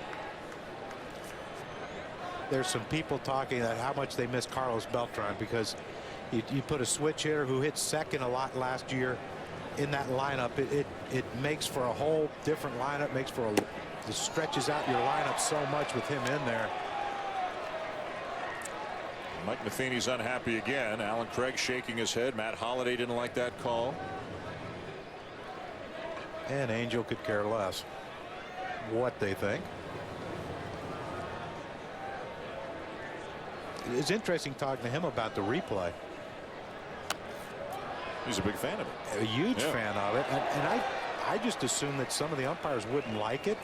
[SPEAKER 3] there's some people talking about how much they miss Carlos Beltran, because you put a switch hitter who hit second a lot last year in that lineup. It makes for a whole different lineup, it stretches out your lineup so much with him in there.
[SPEAKER 1] Mike Matheny's unhappy again. Alan Craig shaking his head. Matt Holliday didn't like that call.
[SPEAKER 3] And Angel could care less what they think. It's interesting talking to him about the replay.
[SPEAKER 1] He's a big fan of it.
[SPEAKER 3] A huge fan of it. And I just assumed that some of the umpires wouldn't like it,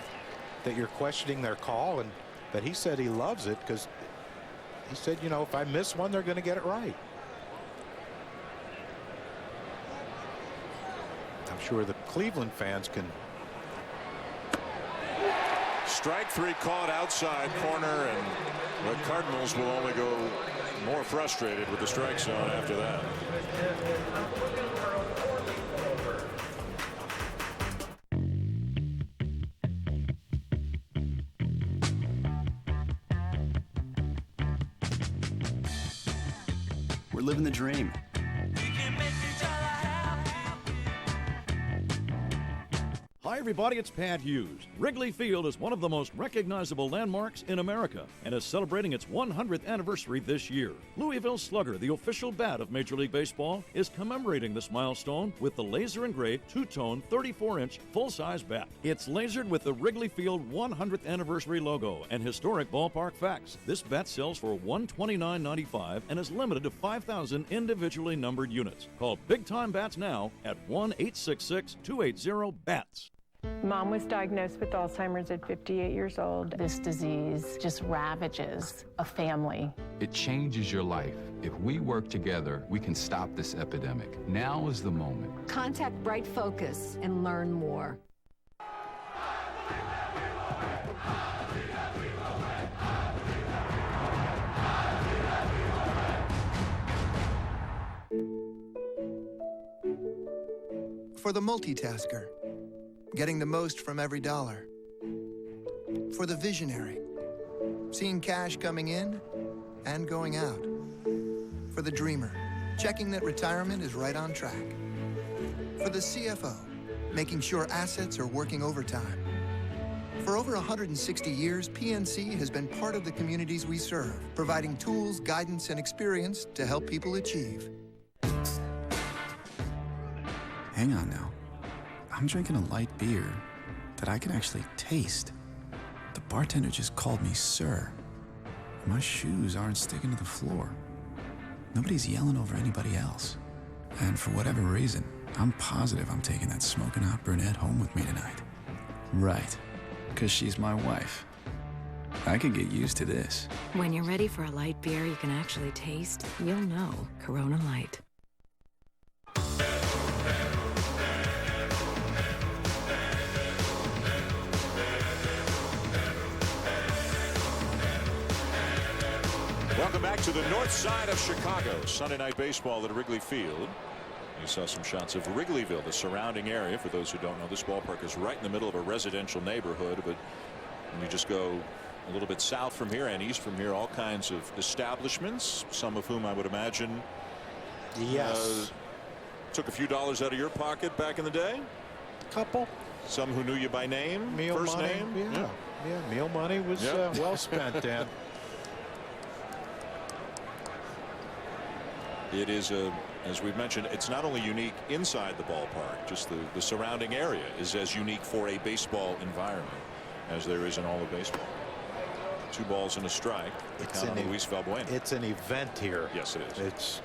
[SPEAKER 3] that you're questioning their call, and that he said he loves it because he said, you know, if I miss one, they're going to get it right. I'm sure the Cleveland fans can.
[SPEAKER 1] Strike three caught outside corner, and the Cardinals will only go more frustrated with the strike zone after that.
[SPEAKER 8] We're living the dream.
[SPEAKER 9] Hi everybody, it's Pat Hughes. Wrigley Field is one of the most recognizable landmarks in America and is celebrating its 100th anniversary this year. Louisville Slugger, the official bat of Major League Baseball, is commemorating this milestone with the laser engraved two-tone 34-inch full-size bat. It's lasered with the Wrigley Field 100th anniversary logo and historic ballpark facts. This bat sells for $129.95 and is limited to 5,000 individually numbered units. Call Big Time Bats now at 1-866-280-BATS.
[SPEAKER 10] Mom was diagnosed with Alzheimer's at 58 years old. This disease just ravages a family.
[SPEAKER 11] It changes your life. If we work together, we can stop this epidemic. Now is the moment.
[SPEAKER 25] Contact Bright Focus and learn more.
[SPEAKER 26] For the multitasker, getting the most from every dollar. For the visionary, seeing cash coming in and going out. For the dreamer, checking that retirement is right on track. For the CFO, making sure assets are working overtime. For over 160 years, PNC has been part of the communities we serve, providing tools, guidance, and experience to help people achieve.
[SPEAKER 27] Hang on now. I'm drinking a light beer that I can actually taste. The bartender just called me sir. My shoes aren't sticking to the floor. Nobody's yelling over anybody else. And for whatever reason, I'm positive I'm taking that smoking hot brunette home with me tonight. Right, because she's my wife. I could get used to this.
[SPEAKER 28] When you're ready for a light beer you can actually taste, you'll know Corona Light.
[SPEAKER 1] Welcome back to the north side of Chicago. Sunday night baseball at Wrigley Field. You saw some shots of Wrigleyville, the surrounding area. For those who don't know, this ballpark is right in the middle of a residential neighborhood, but when you just go a little bit south from here and east from here, all kinds of establishments, some of whom I would imagine took a few dollars out of your pocket back in the day.
[SPEAKER 3] Couple.
[SPEAKER 1] Some who knew you by name,
[SPEAKER 3] meal
[SPEAKER 1] first
[SPEAKER 3] money,
[SPEAKER 1] name.
[SPEAKER 3] Yeah, meal money was well spent, Dan.
[SPEAKER 1] It is as we've mentioned, it's not only unique inside the ballpark, just the surrounding area is as unique for a baseball environment as there is in all of baseball. 2 balls and a strike. It's
[SPEAKER 3] an event here.
[SPEAKER 1] Yes, it is.
[SPEAKER 3] It's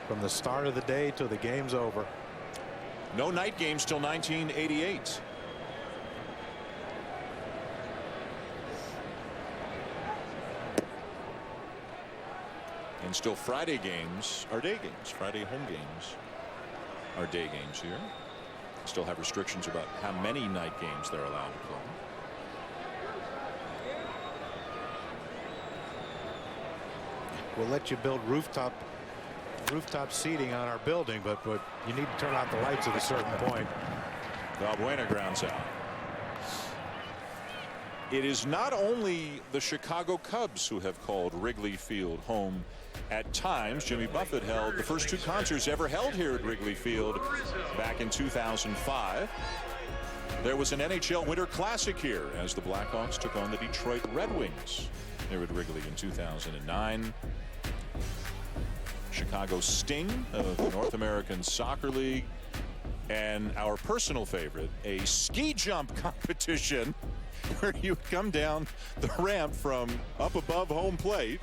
[SPEAKER 3] from the start of the day till the game's over.
[SPEAKER 1] No night games till 1988. And still Friday games are day games. Friday home games are day games here. Still have restrictions about how many night games they're allowed to play.
[SPEAKER 3] we'll let you build rooftop seating on our building, but you need to turn out the lights at a certain point.
[SPEAKER 1] Valbuena grounds out. It is not only the Chicago Cubs who have called Wrigley Field home at times. Jimmy Buffett held the first 2 concerts ever held here at Wrigley Field back in 2005. There was an NHL Winter Classic here as the Blackhawks took on the Detroit Red Wings here at Wrigley in 2009. Chicago Sting of the North American Soccer League, and our personal favorite, a ski jump competition where you come down the ramp from up above home plate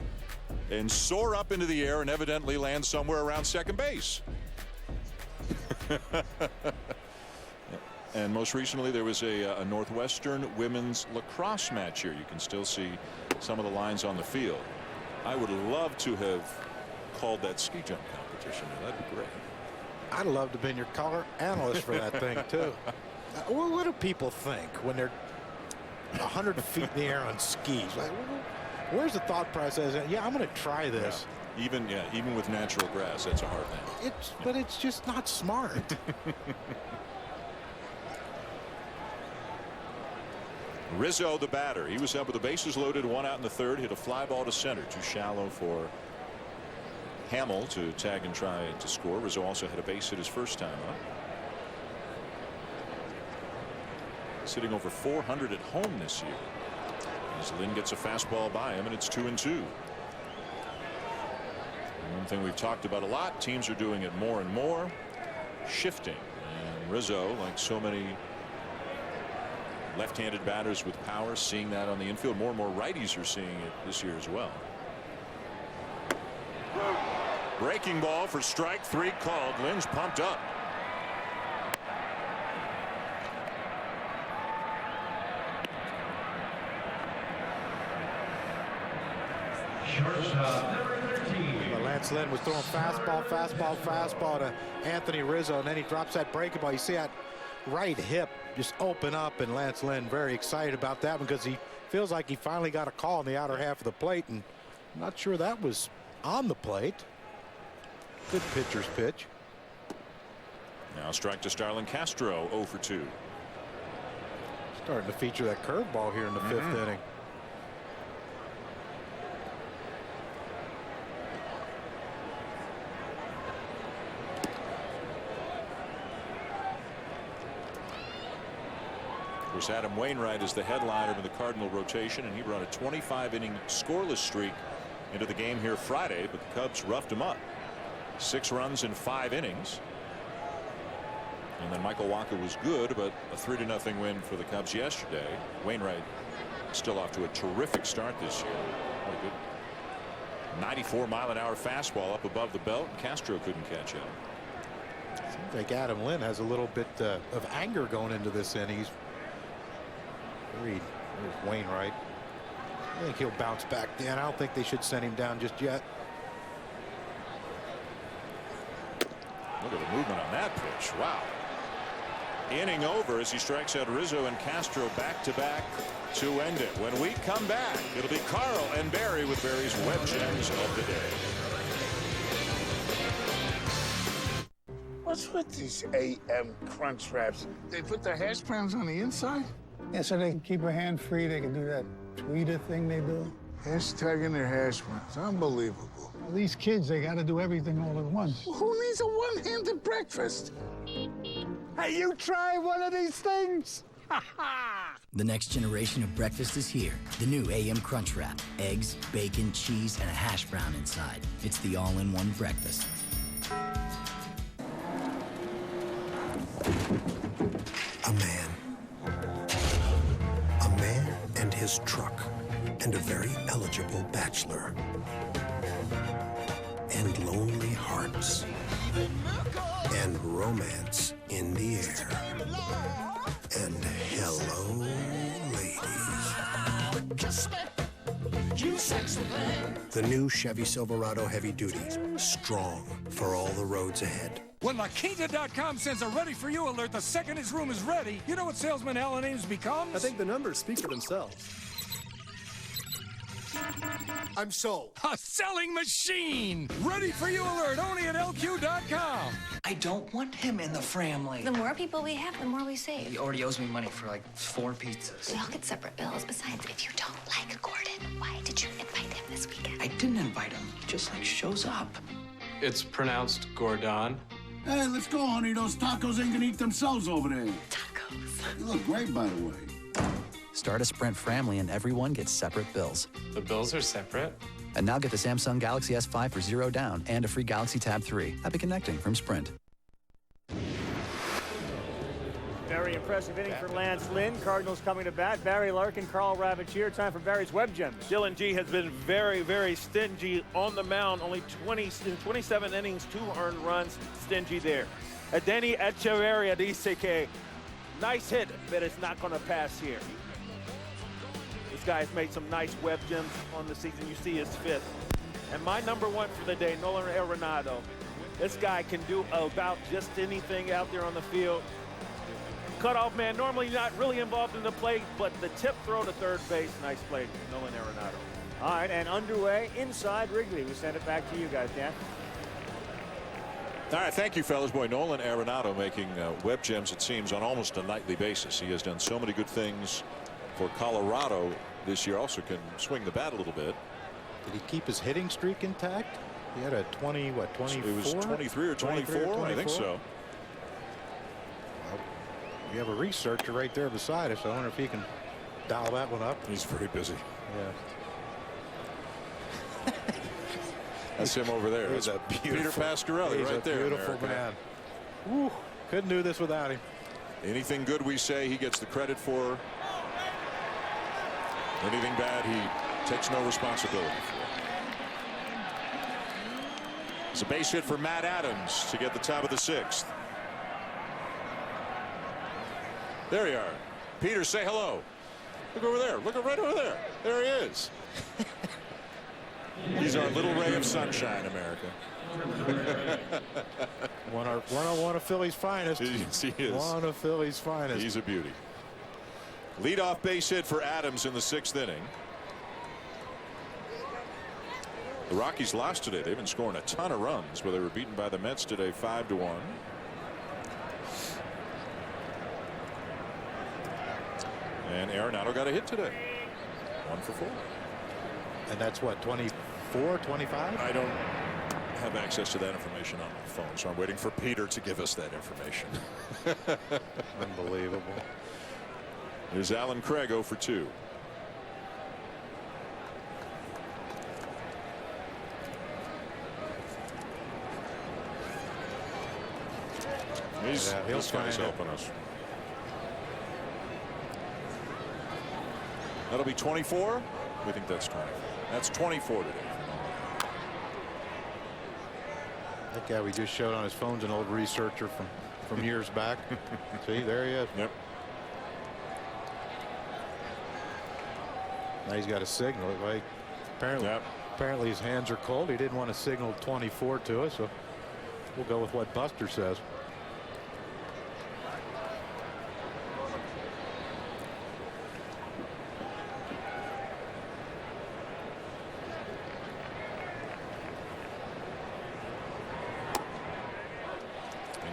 [SPEAKER 1] and soar up into the air and evidently land somewhere around second base. And most recently there was a Northwestern women's lacrosse match here. You can still see some of the lines on the field. I would love to have called that ski jump competition. That'd be great.
[SPEAKER 3] I'd love to have been your color analyst for that thing too. What do people think when they're 100 feet in the air on skis? Like, where's the thought process? Yeah, I'm going to try this.
[SPEAKER 1] Yeah. Even with natural grass, that's a hard thing.
[SPEAKER 3] But it's just not smart.
[SPEAKER 1] Rizzo, the batter. He was up with the bases loaded, 1 out in the 3rd. Hit a fly ball to center, too shallow for Hamill to tag and try to score. Rizzo also had a base hit his first time up. Sitting over 400 at home this year. As Lynn gets a fastball by him, and it's 2-2. One thing we've talked about a lot, teams are doing it more and more, shifting. And Rizzo, like so many left-handed batters with power, seeing that on the infield. More and more righties are seeing it this year as well. Breaking ball for strike 3 called. Lynn's pumped up.
[SPEAKER 3] Well, Lance Lynn was throwing fastball to Anthony Rizzo, and then he drops that breaking ball. You see that right hip just open up, and Lance Lynn very excited about that one because he feels like he finally got a call in the outer half of the plate, and I'm not sure that was on the plate. Good pitcher's pitch.
[SPEAKER 1] Now strike to Starlin Castro, 0 for 2.
[SPEAKER 3] Starting to feature that curveball here in the 5th inning.
[SPEAKER 1] Of course, Adam Wainwright is the headliner of the Cardinal rotation, and he brought a 25-inning scoreless streak into the game here Friday, but the Cubs roughed him up. 6 runs in 5 innings. And then Michael Wacha was good, but a 3-0 win for the Cubs yesterday. Wainwright still off to a terrific start this year. What a good 94-mile-an-hour fastball up above the belt, and Castro couldn't catch up.
[SPEAKER 3] Seems like Adam Lynn has a little bit of anger going into this inning. He's worried. There's Wainwright. I think he'll bounce back, Dan. I don't think they should send him down just yet.
[SPEAKER 1] Look at the movement on that pitch. Wow. Inning over as he strikes out Rizzo and Castro back-to-back to end it. When we come back, it'll be Carl and Barry with Barry's Web Gems of the day.
[SPEAKER 21] What's with these AM crunch wraps? They put their hash browns on the inside?
[SPEAKER 8] Yeah, so they can keep a hand free. They can do that tweeter thing they do.
[SPEAKER 21] Hashtagging their hash browns. Unbelievable.
[SPEAKER 8] Well, these kids, they got to do everything all at once.
[SPEAKER 21] Well, who needs a one-handed breakfast?
[SPEAKER 8] Hey, you try one of these things?
[SPEAKER 12] The next generation of breakfast is here. The new AM Crunch Wrap. Eggs, bacon, cheese, and a hash brown inside. It's the all-in-one breakfast.
[SPEAKER 14] A man. A man and his truck. And a very eligible bachelor. And lonely hearts. And romance in the air. And hello, ladies. The new Chevy Silverado Heavy Duty. Strong for all the roads ahead.
[SPEAKER 16] When LaQuinta.com sends a ready for you alert the second his room is ready, you know what salesman Alan Ames becomes?
[SPEAKER 17] I think the numbers speak for themselves.
[SPEAKER 21] I'm sold.
[SPEAKER 16] A selling machine. Ready for you alert only at LQ.com.
[SPEAKER 15] I don't want him in the family.
[SPEAKER 17] The more people we have, the more we save.
[SPEAKER 15] He already owes me money for like 4 pizzas.
[SPEAKER 17] We all get separate bills. Besides, if you don't like Gordon, why did you invite him this weekend?
[SPEAKER 15] I didn't invite him. He just like shows up.
[SPEAKER 18] It's pronounced Gordon.
[SPEAKER 19] Hey, let's go, honey. Those tacos ain't gonna eat themselves over there.
[SPEAKER 17] Tacos.
[SPEAKER 19] You look great, by the way.
[SPEAKER 20] Start a Sprint family and everyone gets separate bills.
[SPEAKER 18] The bills are separate?
[SPEAKER 20] And now get the Samsung Galaxy S5 for $0 down and a free Galaxy Tab 3. Happy connecting from Sprint.
[SPEAKER 22] Very impressive inning for Lance Lynn. Cardinals coming to bat. Barry Larkin, Carl Ravitch here. Time for Barry's Web Gems.
[SPEAKER 23] Dylan G has been very, very stingy on the mound. Only 27 innings, 2 earned runs. Stingy there. Denny Echeverria dice que nice hit, but it's not going to pass here. This guy has made some nice Web Gems on the season. You see his 5th. And my number 1 for the day, Nolan Arenado. This guy can do about just anything out there on the field. Cutoff man, normally not really involved in the play, but the tip throw to third base, nice play, Nolan Arenado.
[SPEAKER 22] All right, and underway inside Wrigley. We send it back to you guys, Dan.
[SPEAKER 1] All right, thank you, fellas. Boy, Nolan Arenado making Web Gems, it seems, on almost a nightly basis. He has done so many good things for Colorado this year. Also can swing the bat a little bit.
[SPEAKER 3] Did he keep his hitting streak intact? He had a 24?
[SPEAKER 1] It was 23 or 24, I think so.
[SPEAKER 3] You have a researcher right there beside us. I wonder if he can dial that one up.
[SPEAKER 1] He's very busy.
[SPEAKER 3] Yeah.
[SPEAKER 1] That's him over there.
[SPEAKER 3] He's a
[SPEAKER 1] Peter Pasquarelli right there.
[SPEAKER 3] Beautiful man. Woo, couldn't do this without him.
[SPEAKER 1] Anything good we say, he gets the credit for. Anything bad, he takes no responsibility for. It's a base hit for Matt Adams to get the top of the 6th. There you are. Peter, say hello. Look over there. Look right over there. There he is. He's our little ray of sunshine, America.
[SPEAKER 3] one of Philly's finest.
[SPEAKER 1] He is.
[SPEAKER 3] One of Philly's finest.
[SPEAKER 1] He's a beauty. Leadoff base hit for Adams in the 6th inning. The Rockies lost today. They've been scoring a ton of runs, but they were beaten by the Mets today 5-1. And Arenado got a hit today. 1 for 4.
[SPEAKER 3] And that's what, 24, 25?
[SPEAKER 1] I don't have access to that information on my phone, so I'm waiting for Peter to give us that information.
[SPEAKER 3] Unbelievable.
[SPEAKER 1] There's Alan Craig 0 for 2. This guy's helping us. That'll be 24. We think that's 20. That's 24 today.
[SPEAKER 3] That guy we just showed on his phone's an old researcher from years back. See, there he is.
[SPEAKER 1] Yep.
[SPEAKER 3] Now he's got a signal. Like apparently his hands are cold. He didn't want to signal 24 to us, so we'll go with what Buster says.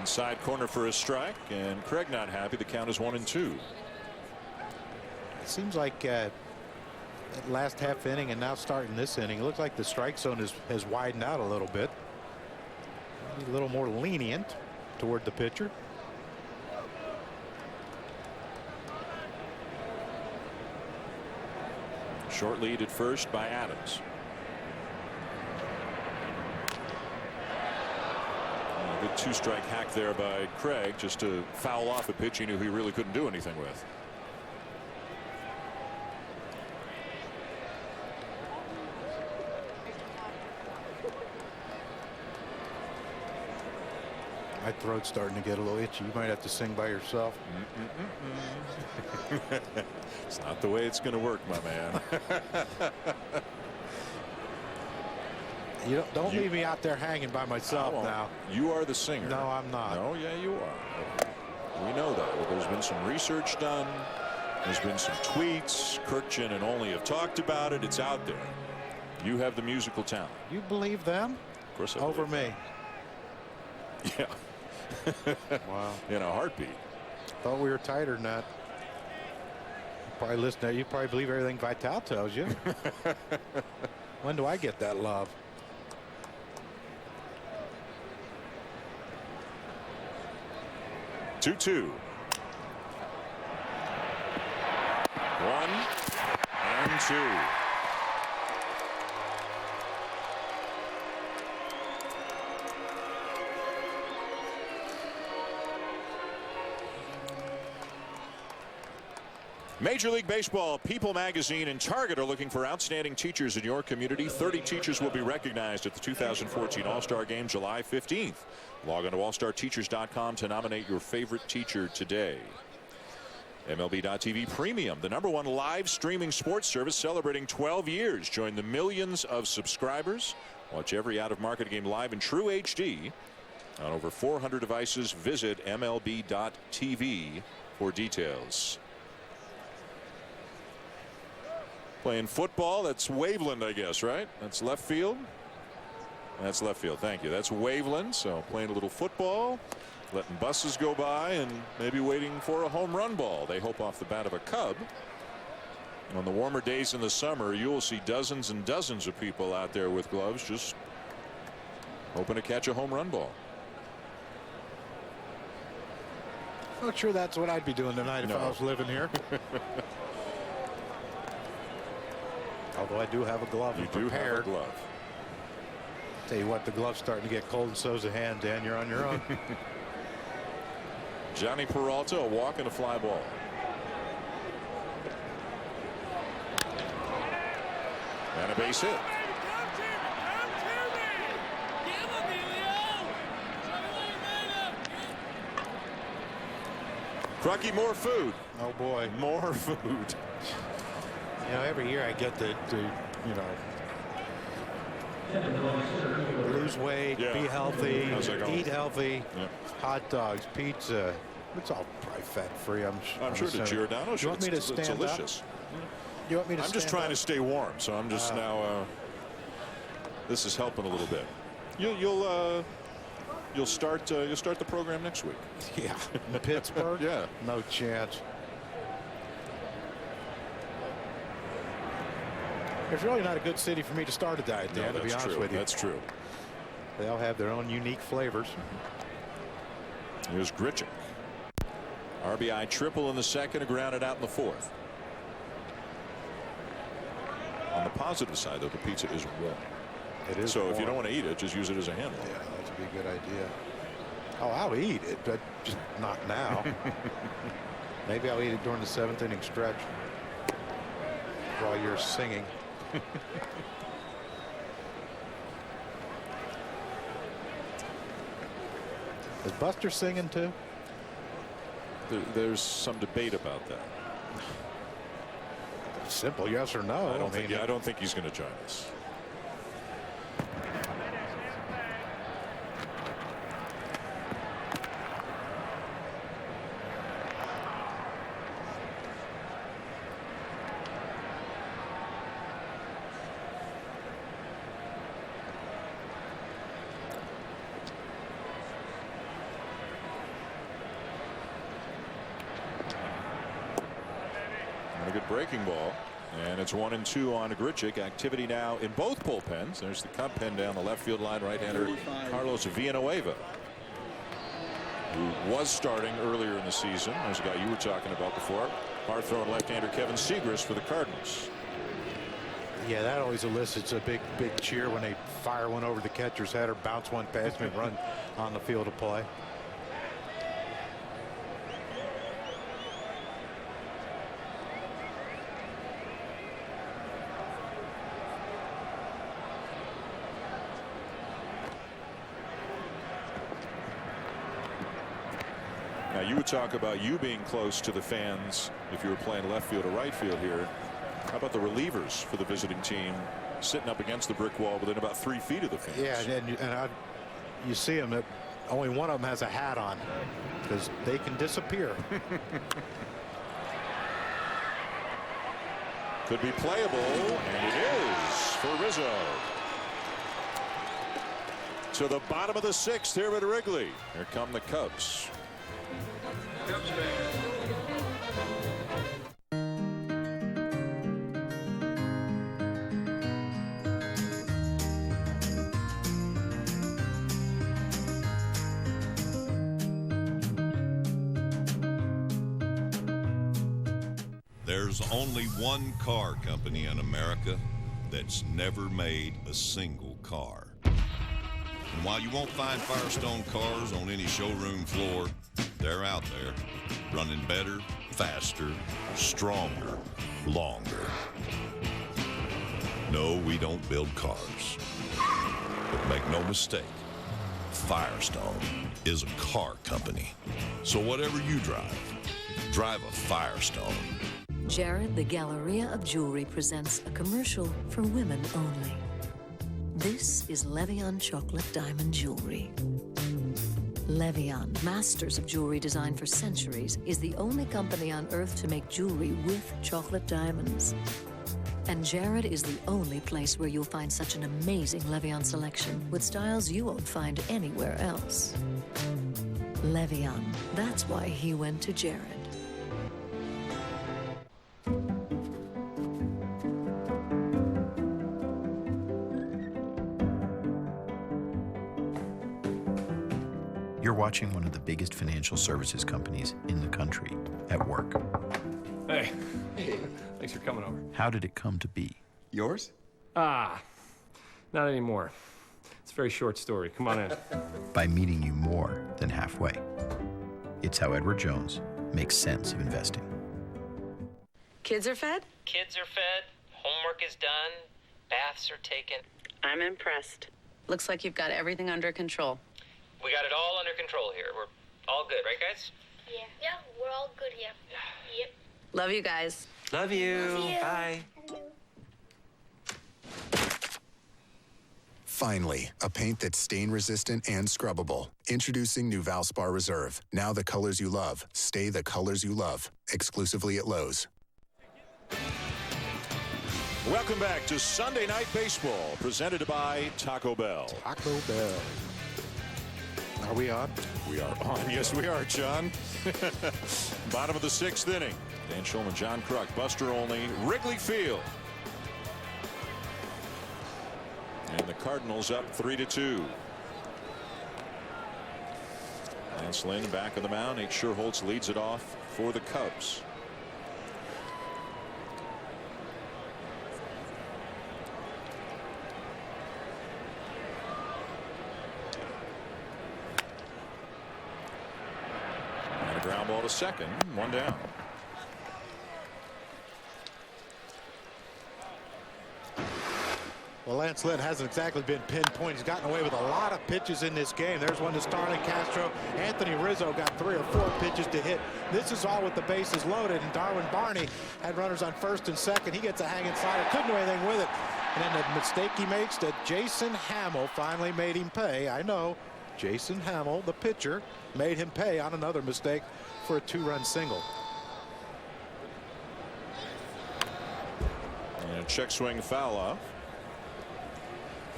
[SPEAKER 1] Inside corner for a strike, and Craig not happy. The count is 1-2.
[SPEAKER 3] It seems like that last half inning and now starting this inning, it looks like the strike zone has widened out a little bit. Maybe a little more lenient toward the pitcher.
[SPEAKER 1] Short lead at first by Adams. A good 2-strike hack there by Craig just to foul off a pitch he knew he really couldn't do anything with.
[SPEAKER 3] My throat's starting to get a little itchy. You might have to sing by yourself.
[SPEAKER 1] It's not the way it's going to work, my man.
[SPEAKER 3] You don't leave me out there hanging by myself now.
[SPEAKER 1] You are the singer.
[SPEAKER 3] No, I'm not.
[SPEAKER 1] No, yeah, you are. We know that. Well, there's been some research done, There's been some tweets. Kirkchin and Olney have talked about it. It's out there. You have the musical talent.
[SPEAKER 3] You believe them?
[SPEAKER 1] Of course I
[SPEAKER 3] over
[SPEAKER 1] believe
[SPEAKER 3] me.
[SPEAKER 1] That. Yeah.
[SPEAKER 3] Wow.
[SPEAKER 1] In a heartbeat.
[SPEAKER 3] Thought we were tighter than that. Probably listen to you. Probably believe everything Vital tells you. When do I get that love?
[SPEAKER 1] Two. 1 and 2. Major League Baseball, People Magazine, and Target are looking for outstanding teachers in your community. 30 teachers will be recognized at the 2014 All-Star Game, July 15th. Log on to allstarteachers.com to nominate your favorite teacher today. MLB.TV Premium, the #1 live streaming sports service, celebrating 12 years. Join the millions of subscribers. Watch every out-of-market game live in true HD on over 400 devices. Visit MLB.TV for details. Playing football, that's Waveland, I guess, right? That's left field. That's left field. Thank you. That's Waveland. So playing a little football, letting buses go by, and maybe waiting for a home run ball. They hope off the bat of a Cub. On the warmer days in the summer, you will see dozens and dozens of people out there with gloves just hoping to catch a home run ball.
[SPEAKER 3] Not sure that's what I'd be doing tonight if I was living here. Although I do have a glove.
[SPEAKER 1] You do have a glove.
[SPEAKER 3] Tell you what, the glove's starting to get cold, and so's the hand, Dan. You're on your own.
[SPEAKER 1] Johnny Peralta, a walk and a fly ball. And a base hit. Crucky, more food.
[SPEAKER 3] Oh boy,
[SPEAKER 1] more food.
[SPEAKER 3] You know, every year I get to you know, lose weight, be healthy, eat healthy, hot dogs, pizza. It's all probably fat-free. I'm sure
[SPEAKER 1] the Giordano should. It's delicious.
[SPEAKER 3] You want me to?
[SPEAKER 1] I'm just trying to stay warm, so I'm just now. This is helping a little bit. You'll start the program next week.
[SPEAKER 3] Yeah, in Pittsburgh.
[SPEAKER 1] Yeah,
[SPEAKER 3] no chance. It's really not a good city for me to start a diet, Dan, to be honest with you.
[SPEAKER 1] That's true.
[SPEAKER 3] They all have their own unique flavors.
[SPEAKER 1] Here's Grichuk. RBI triple in the second, grounded out in the fourth. On the positive side, though, the pizza is warm.
[SPEAKER 3] It is.
[SPEAKER 1] So
[SPEAKER 3] warm.
[SPEAKER 1] if you don't want to eat it, just use it as a handle.
[SPEAKER 3] Yeah, that would be a good idea. Oh, I'll eat it, but just not now. Maybe I'll eat it during the 7th inning stretch while you're singing. Is Buster singing too?
[SPEAKER 1] There's some debate about that.
[SPEAKER 3] Simple yes or no.
[SPEAKER 1] I don't think he's going to join us. A good breaking ball, and it's 1-2 on Grichuk. Activity now in both bullpens. There's the Cub pen down the left field line. Right-hander Carlos Villanueva, who was starting earlier in the season. There's a guy you were talking about before. Hard-throwing left-hander Kevin Segras for the Cardinals.
[SPEAKER 3] Yeah, that always elicits a big cheer when they fire one over the catcher's head or bounce one past him and run on the field of play.
[SPEAKER 1] Now, you would talk about you being close to the fans if you were playing left field or right field here. How about the relievers for the visiting team sitting up against the brick wall within about 3 feet of the fans?
[SPEAKER 3] Yeah, and you see them. Only one of them has a hat on because they can disappear.
[SPEAKER 1] Could be playable, and it is for Rizzo. To the bottom of the 6th here at Wrigley. Here come the Cubs.
[SPEAKER 2] There's only one car company in America that's never made a single car. And while you won't find Firestone cars on any showroom floor, they're out there, running better, faster, stronger, longer. No, we don't build cars. But make no mistake, Firestone is a car company. So whatever you drive a Firestone.
[SPEAKER 25] Jared, the Galleria of Jewelry, presents a commercial for women only. This is Levian Chocolate Diamond Jewelry. Levian, masters of jewelry design for centuries, is the only company on earth to make jewelry with chocolate diamonds. And Jared is the only place where you'll find such an amazing Levian selection with styles you won't find anywhere else. Levian, that's why he went to Jared.
[SPEAKER 4] You're watching one of the biggest financial services companies in the country at work.
[SPEAKER 18] Hey. Thanks for coming over.
[SPEAKER 4] How did it come to be?
[SPEAKER 18] Yours? Not anymore. It's a very short story. Come on in.
[SPEAKER 4] By meeting you more than halfway. It's how Edward Jones makes sense of investing.
[SPEAKER 5] Kids are fed?
[SPEAKER 6] Kids are fed. Homework is done. Baths are taken.
[SPEAKER 5] I'm impressed. Looks like you've got everything under control.
[SPEAKER 6] We got it all under control here. We're all good, right, guys?
[SPEAKER 17] Yeah. Yeah, we're all good here. Yep.
[SPEAKER 5] Love you guys.
[SPEAKER 6] Love you.
[SPEAKER 17] Love you.
[SPEAKER 6] Bye.
[SPEAKER 14] Finally, a paint that's stain-resistant and scrubbable. Introducing new Valspar Reserve. Now the colors you love stay the colors you love. Exclusively at Lowe's.
[SPEAKER 1] Welcome back to Sunday Night Baseball, presented by Taco Bell.
[SPEAKER 3] Taco Bell. Are we on?
[SPEAKER 1] We are on. Yes, we are, John. Bottom of the 6th inning. Dan Shulman, John Kruk, Buster Olney, Wrigley Field. And the Cardinals up 3-2. Lance Lynn back of the mound. Nate Scherholtz leads it off for the Cubs. And a ground ball to second. One down.
[SPEAKER 3] Well, Lance Lynn hasn't exactly been pinpoint. He's gotten away with a lot of pitches in this game. There's one to Starlin Castro. Anthony Rizzo got 3 or 4 pitches to hit. This is all with the bases loaded. And Darwin Barney had runners on first and second. He gets a hanging slider. Couldn't do anything with it. And then the mistake he makes that Jason Hamill finally made him pay. I know. Jason Hamill, the pitcher, made him pay on another mistake for a 2-run single.
[SPEAKER 1] And a check swing foul off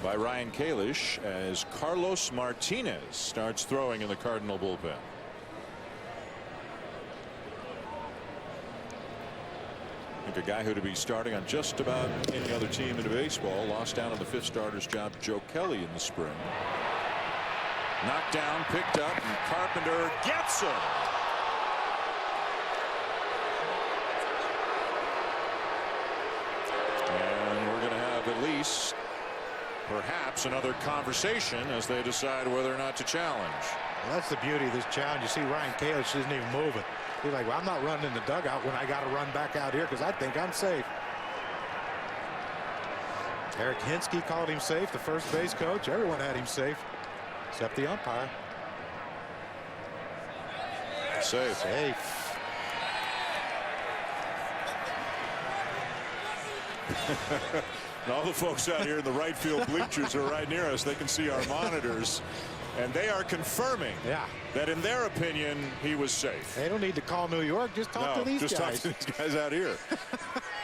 [SPEAKER 1] by Ryan Kalish as Carlos Martinez starts throwing in the Cardinal bullpen. I think a guy who to be starting on just about any other team in baseball. Lost down on the 5th starter's job, Joe Kelly, in the spring. Knocked down, picked up, and Carpenter gets him. And we're going to have at least perhaps another conversation as they decide whether or not to challenge.
[SPEAKER 3] Well, that's the beauty of this challenge. You see Ryan Kalish isn't even moving. He's like, well, I'm not running in the dugout when I got to run back out here because I think I'm safe. Eric Hinsky called him safe, the first base coach. Everyone had him safe except the umpire.
[SPEAKER 1] Safe.
[SPEAKER 3] Safe.
[SPEAKER 1] And all the folks out here in the right field bleachers are right near us. They can see our monitors, and they are confirming that in their opinion he was safe.
[SPEAKER 3] They don't need to call New York. Just talk to these guys.
[SPEAKER 1] Talk to these guys out here.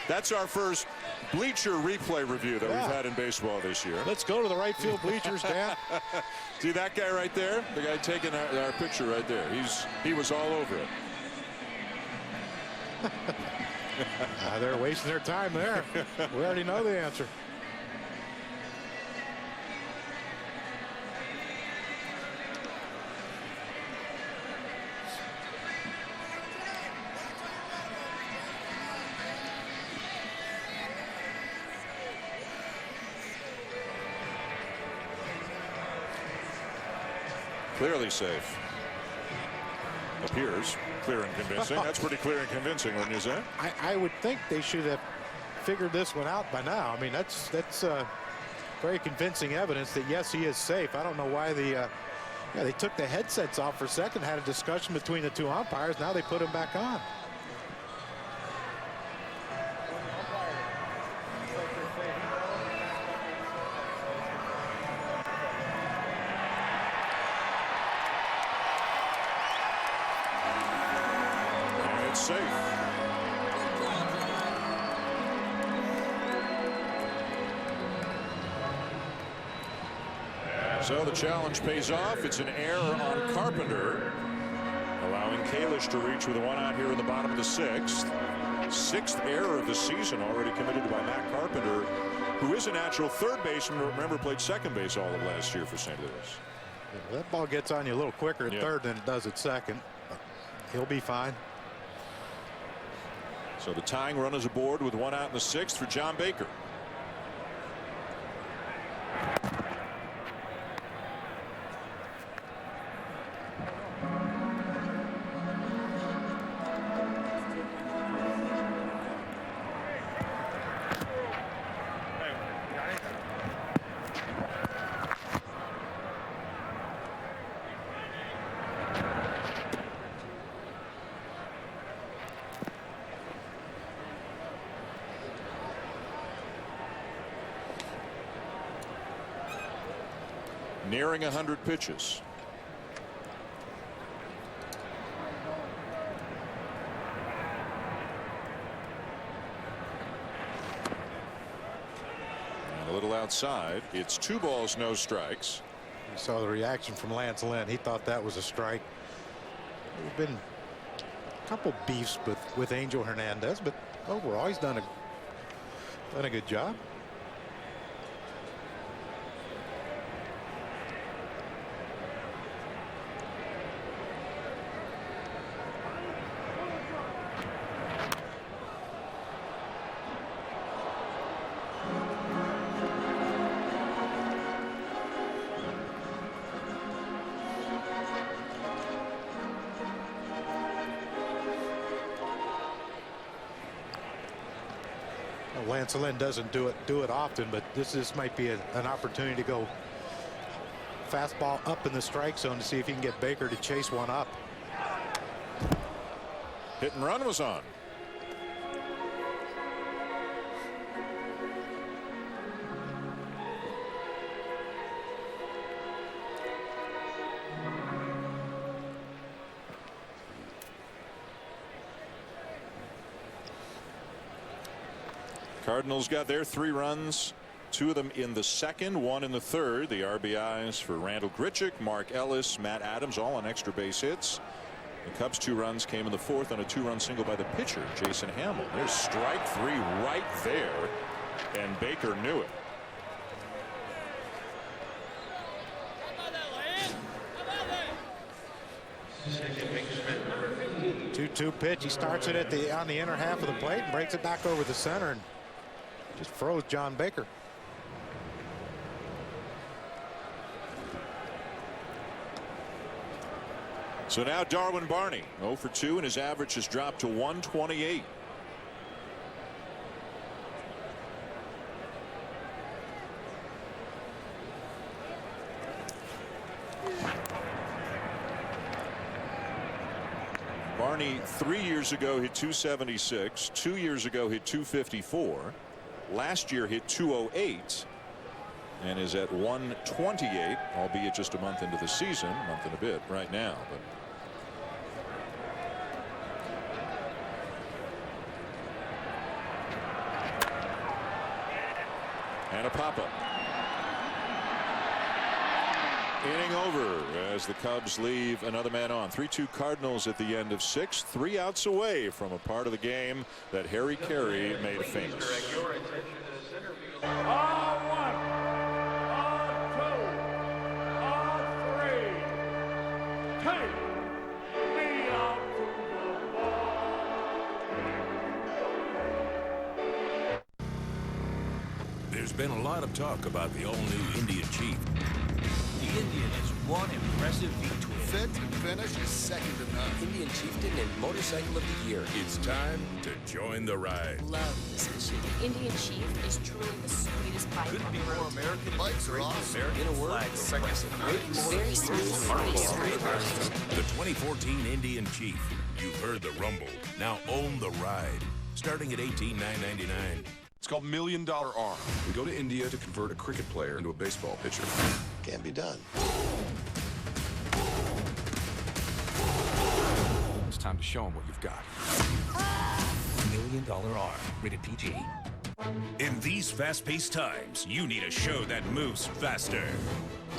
[SPEAKER 1] That's our first bleacher replay review that we've had in baseball this year.
[SPEAKER 3] Let's go to the right field bleachers, Dan.
[SPEAKER 1] See that guy right there? The guy taking our picture right there. He was all over it.
[SPEAKER 3] They're wasting their time there. We already know the answer.
[SPEAKER 1] Clearly safe. Appears clear and convincing. That's pretty clear and convincing, wouldn't you say?
[SPEAKER 3] I would think they should have figured this one out by now. I mean, that's very convincing evidence that yes, he is safe. I don't know why they took the headsets off for a second, had a discussion between the two umpires. Now they put them back on.
[SPEAKER 1] Safe. So the challenge pays off. It's an error on Carpenter, allowing Kalish to reach with a one out here in the bottom of the sixth. Sixth error of the season already committed by Matt Carpenter, who is a natural third baseman, but remember played second base all of last year for St. Louis.
[SPEAKER 3] That ball gets on you a little quicker at third than it does at second. He'll be fine.
[SPEAKER 1] So the tying run is aboard with one out in the sixth for John Baker. Nearing 100 pitches. And a little outside. It's 2 balls, no strikes.
[SPEAKER 3] You saw the reaction from Lance Lynn. He thought that was a strike. There's been a couple beefs with Angel Hernandez, but overall he's done a good job. Lance Lynn doesn't do it often, but this might be an opportunity to go fastball up in the strike zone to see if he can get Baker to chase one up.
[SPEAKER 1] Hit and run was on. Cardinals got their 3 runs, 2 of them in the second, 1 in the third. The RBIs for Randall Grichuk, Mark Ellis, Matt Adams, all on extra base hits. The Cubs' 2 runs came in the fourth on a 2-run single by the pitcher, Jason Hamill. There's strike 3 right there, and Baker knew it.
[SPEAKER 3] Two pitch. He starts it on the inner half of the plate and breaks it back over the center and just froze John Baker.
[SPEAKER 1] So now Darwin Barney 0 for 2, and his average has dropped to 128. Barney 3 years ago hit 276, 2 years ago hit 254, last year hit 208, and is at 128, albeit just a month into the season, a month and a bit right now. But And a pop-up. Inning over as the Cubs leave another man on. 3-2 Cardinals at the end of 6. 3 outs away from a part of the game that Harry Carey made famous.
[SPEAKER 7] There's been a lot of talk about the all-new Indian Chief. The Indian is one impressive V-twin.
[SPEAKER 9] Fit and finish is second to none.
[SPEAKER 7] Indian Chieftain and Motorcycle of the Year. It's time to join the ride.
[SPEAKER 10] Love this machine. Indian Chief is truly the sweetest bike.
[SPEAKER 9] Couldn't be more American. Bikes are awesome.
[SPEAKER 7] In a word,
[SPEAKER 10] Very smooth.
[SPEAKER 7] The 2014 Indian Chief. You've heard the rumble. Now own the ride. Starting at $18,999.
[SPEAKER 9] It's called $1 Million Arm. We go to India to convert a cricket player into a baseball pitcher. Can't be done.
[SPEAKER 16] It's time to show them what you've got.
[SPEAKER 7] $1 Million Arm. Rated PG. In these fast-paced times, you need a show that moves faster.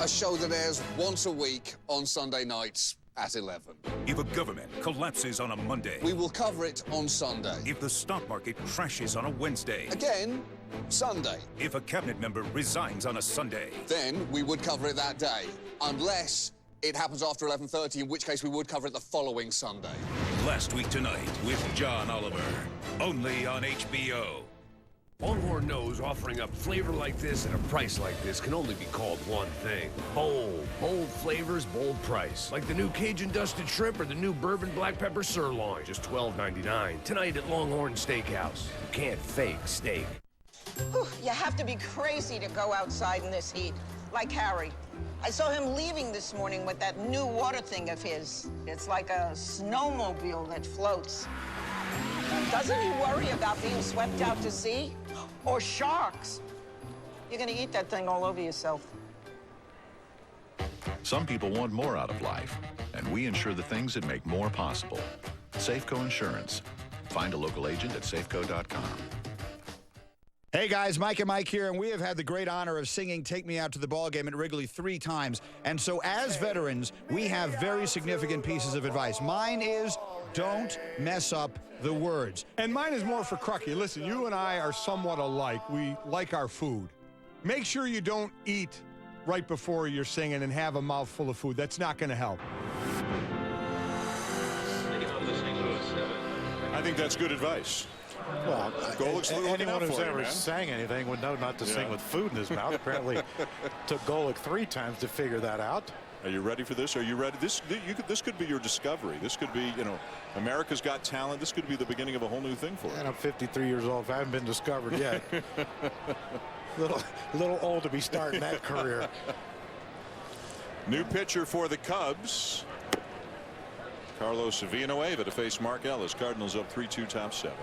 [SPEAKER 9] A show that airs once a week on Sunday nights at 11.
[SPEAKER 7] If a government collapses on a Monday,
[SPEAKER 9] We will cover it on Sunday.
[SPEAKER 7] if the stock market crashes on a Wednesday,
[SPEAKER 9] Again, Sunday.
[SPEAKER 7] if a cabinet member resigns on a Sunday,
[SPEAKER 9] Then we would cover it that day. Unless it happens after 11:30, in which case we would cover it the following Sunday.
[SPEAKER 7] Last Week Tonight with John Oliver, only on HBO.
[SPEAKER 11] Longhorn knows offering up flavor like this at a price like this can only be called one thing. Bold. Bold flavors, bold price. Like the new Cajun dusted shrimp or the new bourbon black pepper sirloin. Just $12.99. Tonight at Longhorn Steakhouse. You can't fake steak.
[SPEAKER 13] Whew, you have to be crazy to go outside in this heat, like Harry. I saw him leaving this morning with that new water thing of his. It's like a snowmobile that floats. Doesn't he worry about being swept out to sea? Or sharks? You're gonna eat that thing all over yourself.
[SPEAKER 24] Some people want more out of life, and we insure the things that make more possible. Safeco Insurance. Find a local agent at safeco.com.
[SPEAKER 26] Hey guys, Mike and Mike here, and we have had the great honor of singing Take Me Out to the Ball Game at Wrigley 3 times. And so as veterans, we have very significant pieces of advice. Mine is don't mess up the words.
[SPEAKER 16] And mine is more for Crucky. Listen, you and I are somewhat alike. We like our food. Make sure you don't eat right before you're singing and have a mouthful of food. That's not going to help.
[SPEAKER 1] I think that's good advice.
[SPEAKER 3] Well, anyone who's ever
[SPEAKER 1] man.
[SPEAKER 3] sang anything would know not to sing with food in his mouth. Apparently took Golick 3 times to figure that out.
[SPEAKER 1] Are you ready for this? Are you ready? This could be your discovery. This could be, America's Got Talent. This could be the beginning of a whole new thing for you.
[SPEAKER 3] And I'm 53 years old. If I haven't been discovered yet. little old to be starting that career.
[SPEAKER 1] New pitcher for the Cubs. Carlos Villanueva to face Mark Ellis. Cardinals up 3-2, top 7.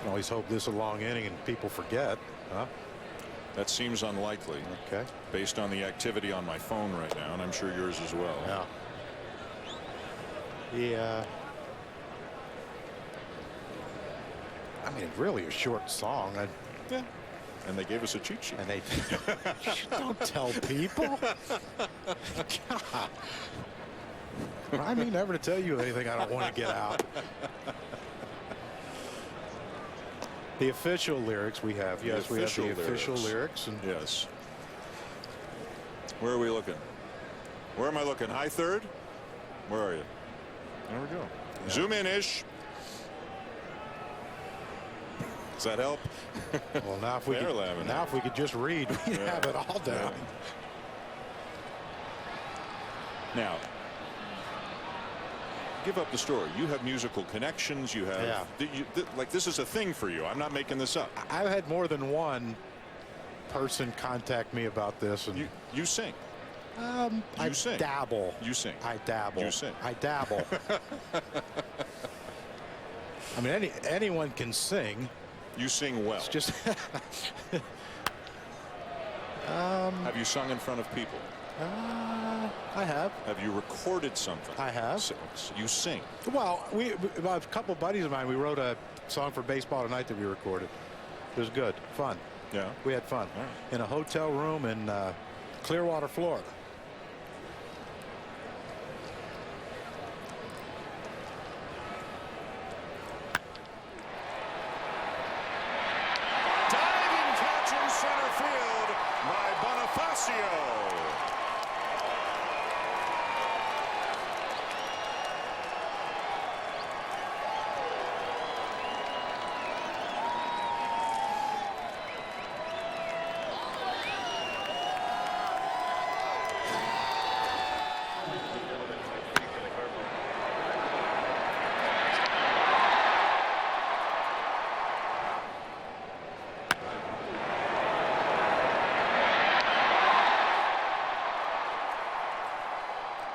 [SPEAKER 3] Always hope this is a long inning and people forget. Huh?
[SPEAKER 1] That seems unlikely.
[SPEAKER 3] Okay.
[SPEAKER 1] Based on the activity on my phone right now, and I'm sure yours as well.
[SPEAKER 3] Yeah. I mean, it's really a short song.
[SPEAKER 1] Yeah. And they gave us a cheat sheet.
[SPEAKER 3] And they don't tell people. God. I mean, never to tell you anything I don't want to get out. The official lyrics we have. Yes, we have the official lyrics. And
[SPEAKER 1] yes. Where are we looking? Where am I looking? High third? Where are you? There we go. Yeah. Zoom in-ish. Does that help?
[SPEAKER 3] Well, now if we could just read, we'd have it all down.
[SPEAKER 1] Now, give up the story. You have musical connections. You have like this is a thing for you. I'm not making this up.
[SPEAKER 3] I've had more than one person contact me about this. And
[SPEAKER 1] you sing.
[SPEAKER 3] I
[SPEAKER 1] sing.
[SPEAKER 3] Dabble.
[SPEAKER 1] You sing.
[SPEAKER 3] I dabble.
[SPEAKER 1] You sing.
[SPEAKER 3] I dabble. I mean, anyone can sing.
[SPEAKER 1] You sing well.
[SPEAKER 3] It's just.
[SPEAKER 1] Have you sung in front of people?
[SPEAKER 3] I have.
[SPEAKER 1] Have you recorded something?
[SPEAKER 3] I have.
[SPEAKER 1] So you sing.
[SPEAKER 3] Well, a couple buddies of mine, we wrote a song for Baseball Tonight that we recorded. It was good, fun.
[SPEAKER 1] Yeah.
[SPEAKER 3] We had fun in a hotel room in Clearwater, Florida.
[SPEAKER 1] Diving catch in center field by Bonifacio.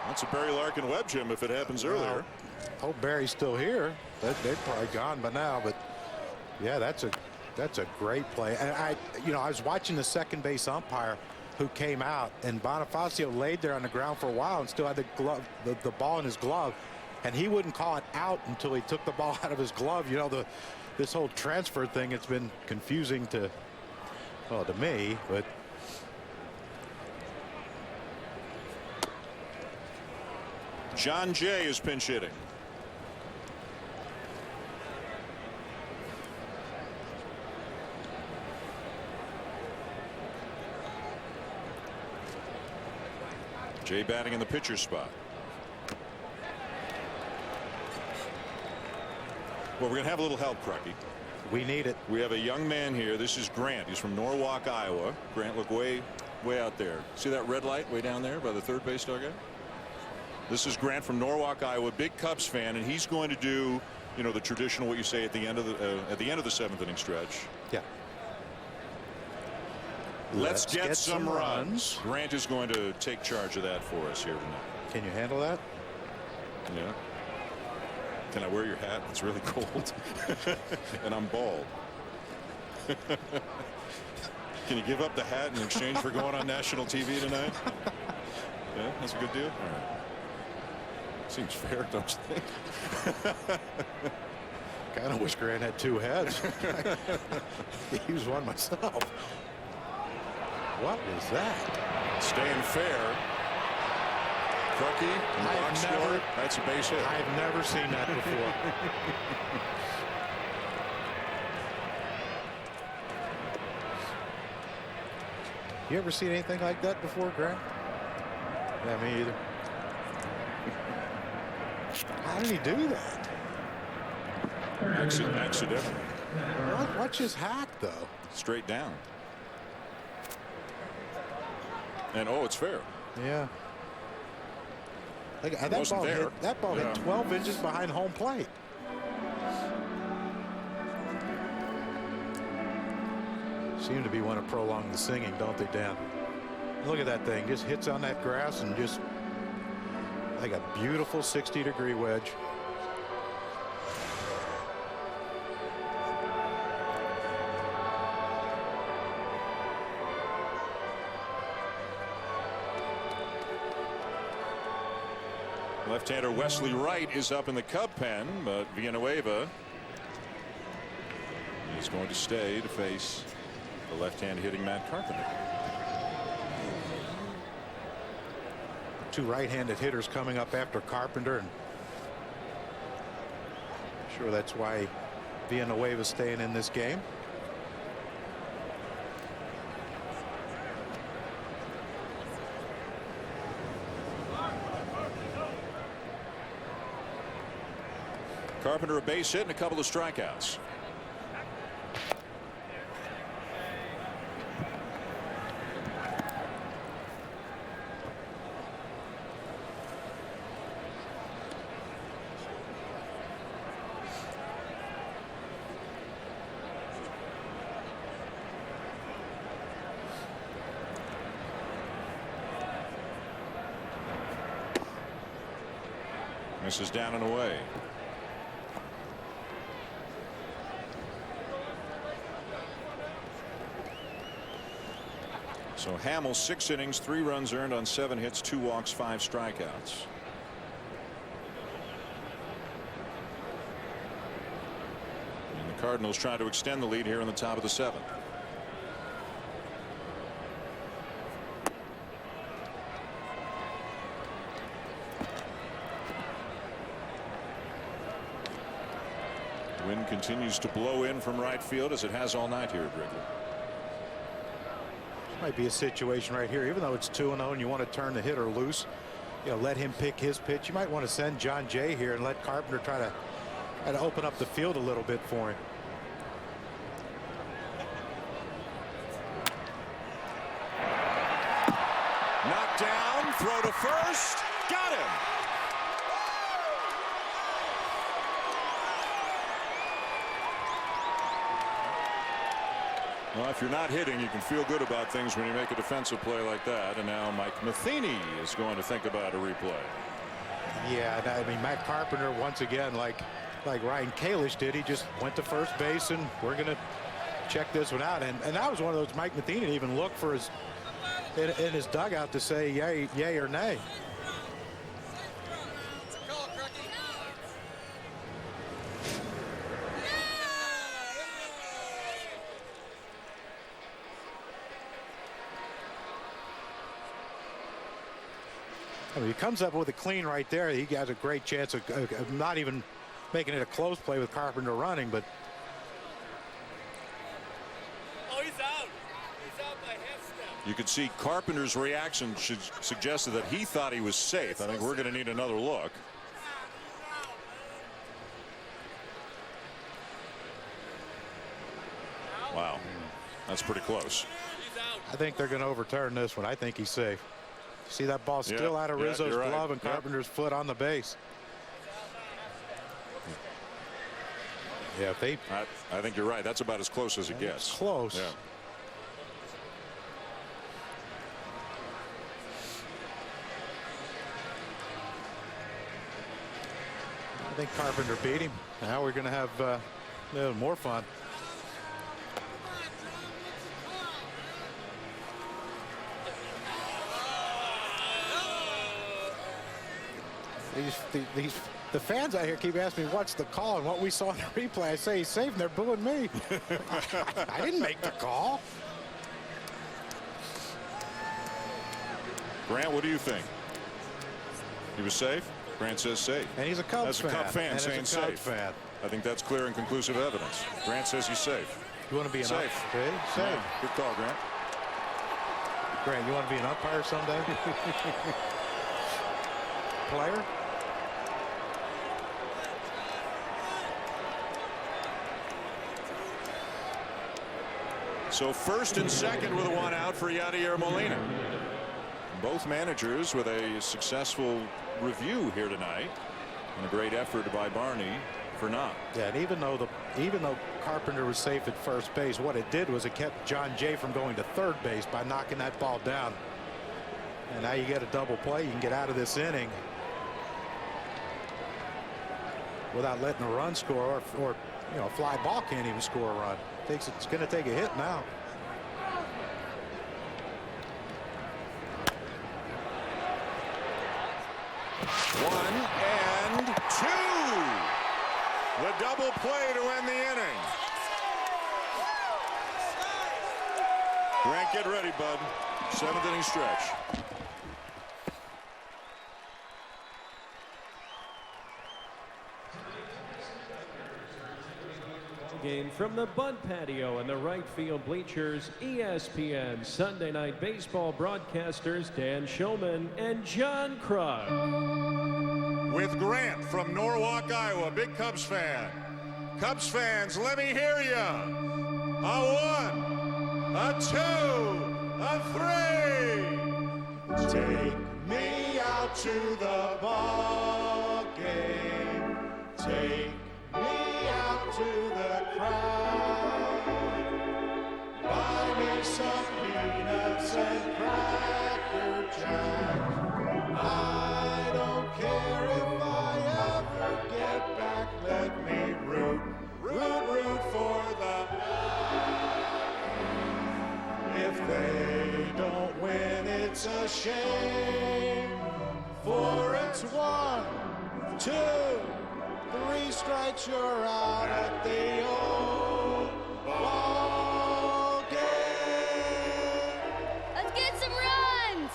[SPEAKER 1] That's a Barry Larkin web, Jim, if it happens earlier.
[SPEAKER 3] Hope Barry's still here. They're probably gone by now, but yeah, that's a great play. And I was watching the second base umpire who came out, and Bonifacio laid there on the ground for a while and still had the glove, the ball in his glove, and he wouldn't call it out until he took the ball out of his glove. You know, this whole transfer thing, it's been confusing to me, but.
[SPEAKER 1] John Jay is pinch hitting. Jay batting in the pitcher spot. Well, we're going to have a little help, Crucky.
[SPEAKER 3] We need it.
[SPEAKER 1] We have a young man here. This is Grant. He's from Norwalk, Iowa. Grant, look way out there. See that red light way down there by the third base dugout? This is Grant from Norwalk, Iowa, big Cubs fan, and he's going to do, the traditional what you say at the end of the seventh inning stretch.
[SPEAKER 3] Yeah.
[SPEAKER 1] Let's get some runs. Grant is going to take charge of that for us here tonight.
[SPEAKER 3] Can you handle that?
[SPEAKER 1] Yeah. Can I wear your hat? It's really cold, and I'm bald. Can you give up the hat in exchange for going on national TV tonight? Yeah, that's a good deal. All right. Seems fair, don't you think?
[SPEAKER 3] Kind of wish Grant had two heads. Use one myself. What was that?
[SPEAKER 1] Staying fair. Crucky, that's a base hit.
[SPEAKER 3] I've never seen that before. You ever seen anything like that before, Grant? Yeah, me either. How did he do that?
[SPEAKER 1] Accidental.
[SPEAKER 3] Watch his hack, though.
[SPEAKER 1] Straight down. And it's fair.
[SPEAKER 3] Yeah. That ball hit 12 inches behind home plate. Seem to be want to prolong the singing, don't they, Dan? Look at that thing. Just hits on that grass and just like a beautiful 60-degree wedge.
[SPEAKER 1] Left-hander Wesley Wright is up in the Cub pen, but Villanueva is going to stay to face the left-hand hitting Matt Carpenter.
[SPEAKER 3] Two right-handed hitters coming up after Carpenter, and I'm sure that's why Villanueva is staying in this game.
[SPEAKER 1] Carpenter a base hit and a couple of strikeouts. Misses down and away. So Hamill 6 innings, 3 runs earned on 7 hits, 2 walks, 5 strikeouts. And the Cardinals try to extend the lead here in the top of the 7th. Wind continues to blow in from right field as it has all night here at Wrigley.
[SPEAKER 3] Might be a situation right here, even though it's 2-0 and you want to turn the hitter loose, let him pick his pitch. You might want to send John Jay here and let Carpenter try to open up the field a little bit for him.
[SPEAKER 1] Knocked down, throw to first, got him. Well, if you're not hitting, you can feel good about things when you make a defensive play like that. And now Mike Matheny is going to think about a replay.
[SPEAKER 3] Yeah, I mean, Matt Carpenter, once again, like Ryan Kalish did, he just went to first base, and we're going to check this one out. And that was one of those Mike Matheny didn't even look for his in his dugout to say yay or nay. I mean, he comes up with a clean right there. He has a great chance of not even making it a close play with Carpenter running, but
[SPEAKER 23] he's out. He's out by half step.
[SPEAKER 1] You could see Carpenter's reaction suggested that he thought he was safe. I think we're going to need another look. Wow, that's pretty close.
[SPEAKER 3] I think they're going to overturn this one. I think he's safe. See that ball still out of Rizzo's glove and Carpenter's foot on the base. Yeah,
[SPEAKER 1] I think you're right. That's about as close as it gets.
[SPEAKER 3] Close.
[SPEAKER 1] Yeah.
[SPEAKER 3] I think Carpenter beat him. Now we're going to have more fun. The fans out here keep asking me what's the call and what we saw in the replay. I say he's safe, and they're booing me. I didn't make the call.
[SPEAKER 1] Grant, what do you think? He was safe? Grant says safe.
[SPEAKER 3] And he's a Cubs fan.
[SPEAKER 1] That's a Cub fan saying safe. I think that's clear and conclusive evidence. Grant says he's safe.
[SPEAKER 3] You want to be an
[SPEAKER 1] safe?
[SPEAKER 3] Okay, safe.
[SPEAKER 1] Yeah, good call, Grant.
[SPEAKER 3] Grant, you want to be an umpire someday? Player?
[SPEAKER 1] So first and second with a 1 out for Yadier Molina. Both managers with a successful review here tonight, and a great effort by Barney for not.
[SPEAKER 3] Yeah, and even though Carpenter was safe at first base, what it did was it kept John Jay from going to third base by knocking that ball down. And now you get a double play. You can get out of this inning without letting a run score, or a fly ball can't even score a run. It's going to take a hit now.
[SPEAKER 1] One and two. The double play to end the inning. Grant, get ready, bud. 7th inning stretch.
[SPEAKER 8] Game from the Bud Patio and the right field bleachers, ESPN Sunday Night Baseball broadcasters Dan Shulman and John Kruk.
[SPEAKER 1] With Grant from Norwalk, Iowa, big Cubs fan. Cubs fans, let me hear ya. A 1, a 2, a 3. Take me out to the ball game. Take me out to the crowd. Buy me some peanuts and Cracker Jack. I don't care if I ever get back. Let me root for the. If they don't
[SPEAKER 3] it's a shame. For it's 1, 2, 3 strikes, you're out at the old ball game.
[SPEAKER 10] Let's get some runs.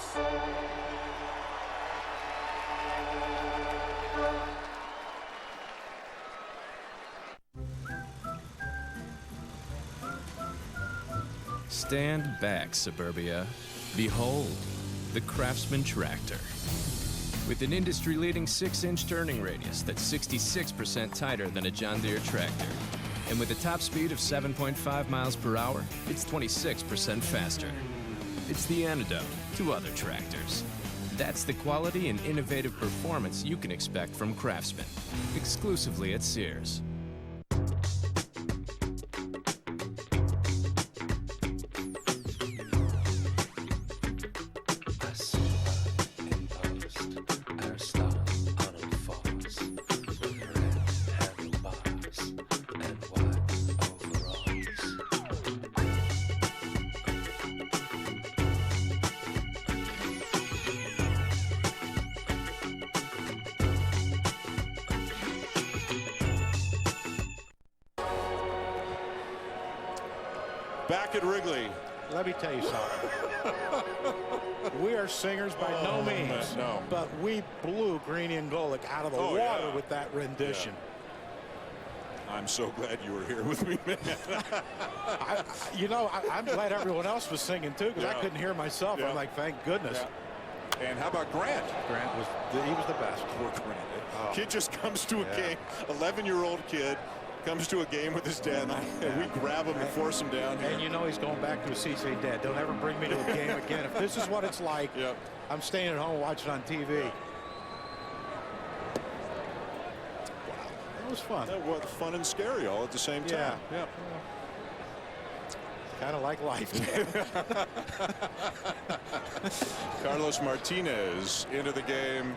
[SPEAKER 12] Stand back, Suburbia. Behold, the Craftsman Tractor. With an industry-leading 6-inch turning radius that's 66% tighter than a John Deere tractor. And with a top speed of 7.5 miles per hour, it's 26% faster. It's the antidote to other tractors. That's the quality and innovative performance you can expect from Craftsman, exclusively at Sears.
[SPEAKER 1] Back at Wrigley.
[SPEAKER 3] Let me tell you something. We are singers by no means,
[SPEAKER 1] no.
[SPEAKER 3] but we blew Greeny and Golick out of the water with that rendition.
[SPEAKER 1] Yeah. I'm so glad you were here with me, man.
[SPEAKER 3] I'm glad everyone else was singing too, because I couldn't hear myself. I'm like, thank goodness.
[SPEAKER 1] Yeah. And how about Grant?
[SPEAKER 3] Grant was the best.
[SPEAKER 1] Poor Grant. Kid just comes to a game, 11-year-old kid. Comes to a game with his dad, and we grab him and force him down here.
[SPEAKER 3] And he's going back to his seat saying, Dad, don't ever bring me to a game again. If this is what it's like, I'm staying at home watching on TV. Wow. That was fun.
[SPEAKER 1] That was fun and scary all at the same time. Yeah.
[SPEAKER 3] Kind of like life.
[SPEAKER 1] Carlos Martinez into the game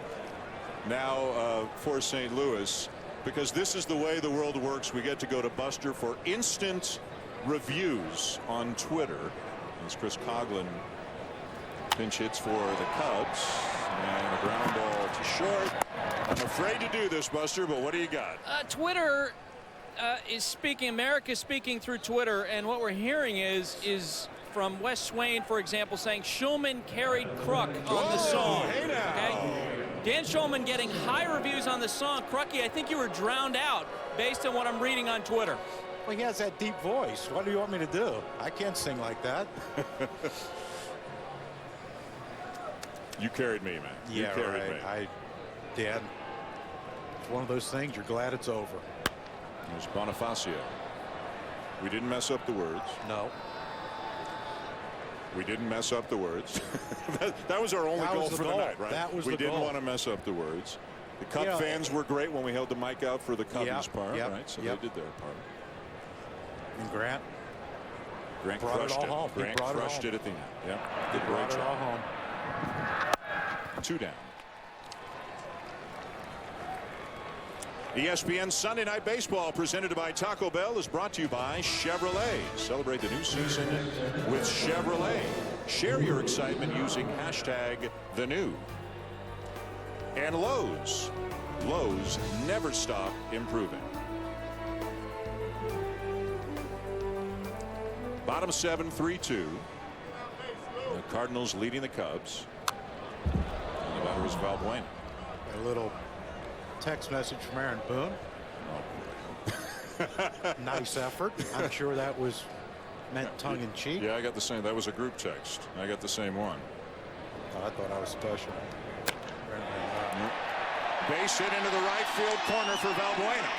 [SPEAKER 1] now for St. Louis. Because this is the way the world works. We get to go to Buster for instant reviews on Twitter. As Chris Coghlan pinch hits for the Cubs. And a ground ball to short. I'm afraid to do this, Buster, but what do you got?
[SPEAKER 15] Twitter is speaking. America is speaking through Twitter. And what we're hearing is from Wes Swain, for example, saying Shulman carried Kruk on the song.
[SPEAKER 1] Hey now.
[SPEAKER 15] Okay? Dan Shulman getting high reviews on the song. Krucky, I think you were drowned out based on what I'm reading on Twitter.
[SPEAKER 3] Well, he has that deep voice. What do you want me to do? I can't sing like that.
[SPEAKER 1] You carried me, man. You carried me.
[SPEAKER 3] Dad, it's one of those things. You're glad it's over.
[SPEAKER 1] There's Bonifacio. We didn't mess up the words.
[SPEAKER 3] No.
[SPEAKER 1] We didn't mess up the words. that was our only goal for the night, right?
[SPEAKER 3] That was
[SPEAKER 1] we
[SPEAKER 3] the
[SPEAKER 1] didn't
[SPEAKER 3] goal.
[SPEAKER 1] want to mess up the words. The Cub fans were great when we held the mic out for the Cubs part, right? So they did their part.
[SPEAKER 3] And Grant
[SPEAKER 1] crushed it.
[SPEAKER 3] Home.
[SPEAKER 1] Grant crushed it at the end. Yeah, did a great job.
[SPEAKER 3] All home.
[SPEAKER 1] 2 down. ESPN Sunday Night Baseball presented by Taco Bell is brought to you by Chevrolet. Celebrate the new season with Chevrolet. Share your excitement using #TheNew. And Lowe's. Lowe's never stop improving. Bottom 7, 3-2. The Cardinals leading the Cubs. And the batter is Valbuena.
[SPEAKER 3] A little text message from Aaron Boone. Nice effort. I'm sure that was meant tongue-in-cheek.
[SPEAKER 1] Yeah, I got the same. That was a group text. I got the same one.
[SPEAKER 3] Oh, I thought I was special.
[SPEAKER 1] Base hit into the right field corner for Valbuena.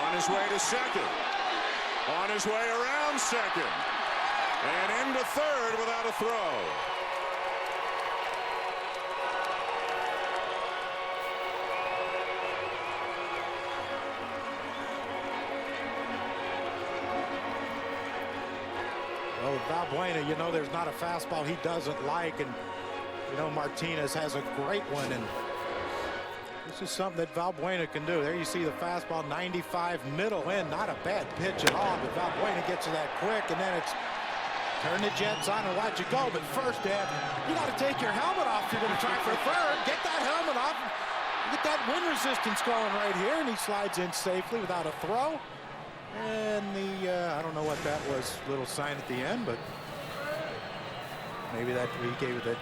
[SPEAKER 1] On his way to second. On his way around second. And into third without a throw.
[SPEAKER 3] Well, Valbuena, there's not a fastball he doesn't like, and Martinez has a great one, and this is something that Valbuena can do. There you see the fastball, 95 middle in, not a bad pitch at all, but Valbuena gets to that quick, and then it's Turn the jets on and watch it go. But first, Dad, you got to take your helmet off if you're going to try for third. Get that helmet off. Get that wind resistance going right here. And he slides in safely without a throw. And I don't know what that was, little sign at the end, but maybe that he gave it that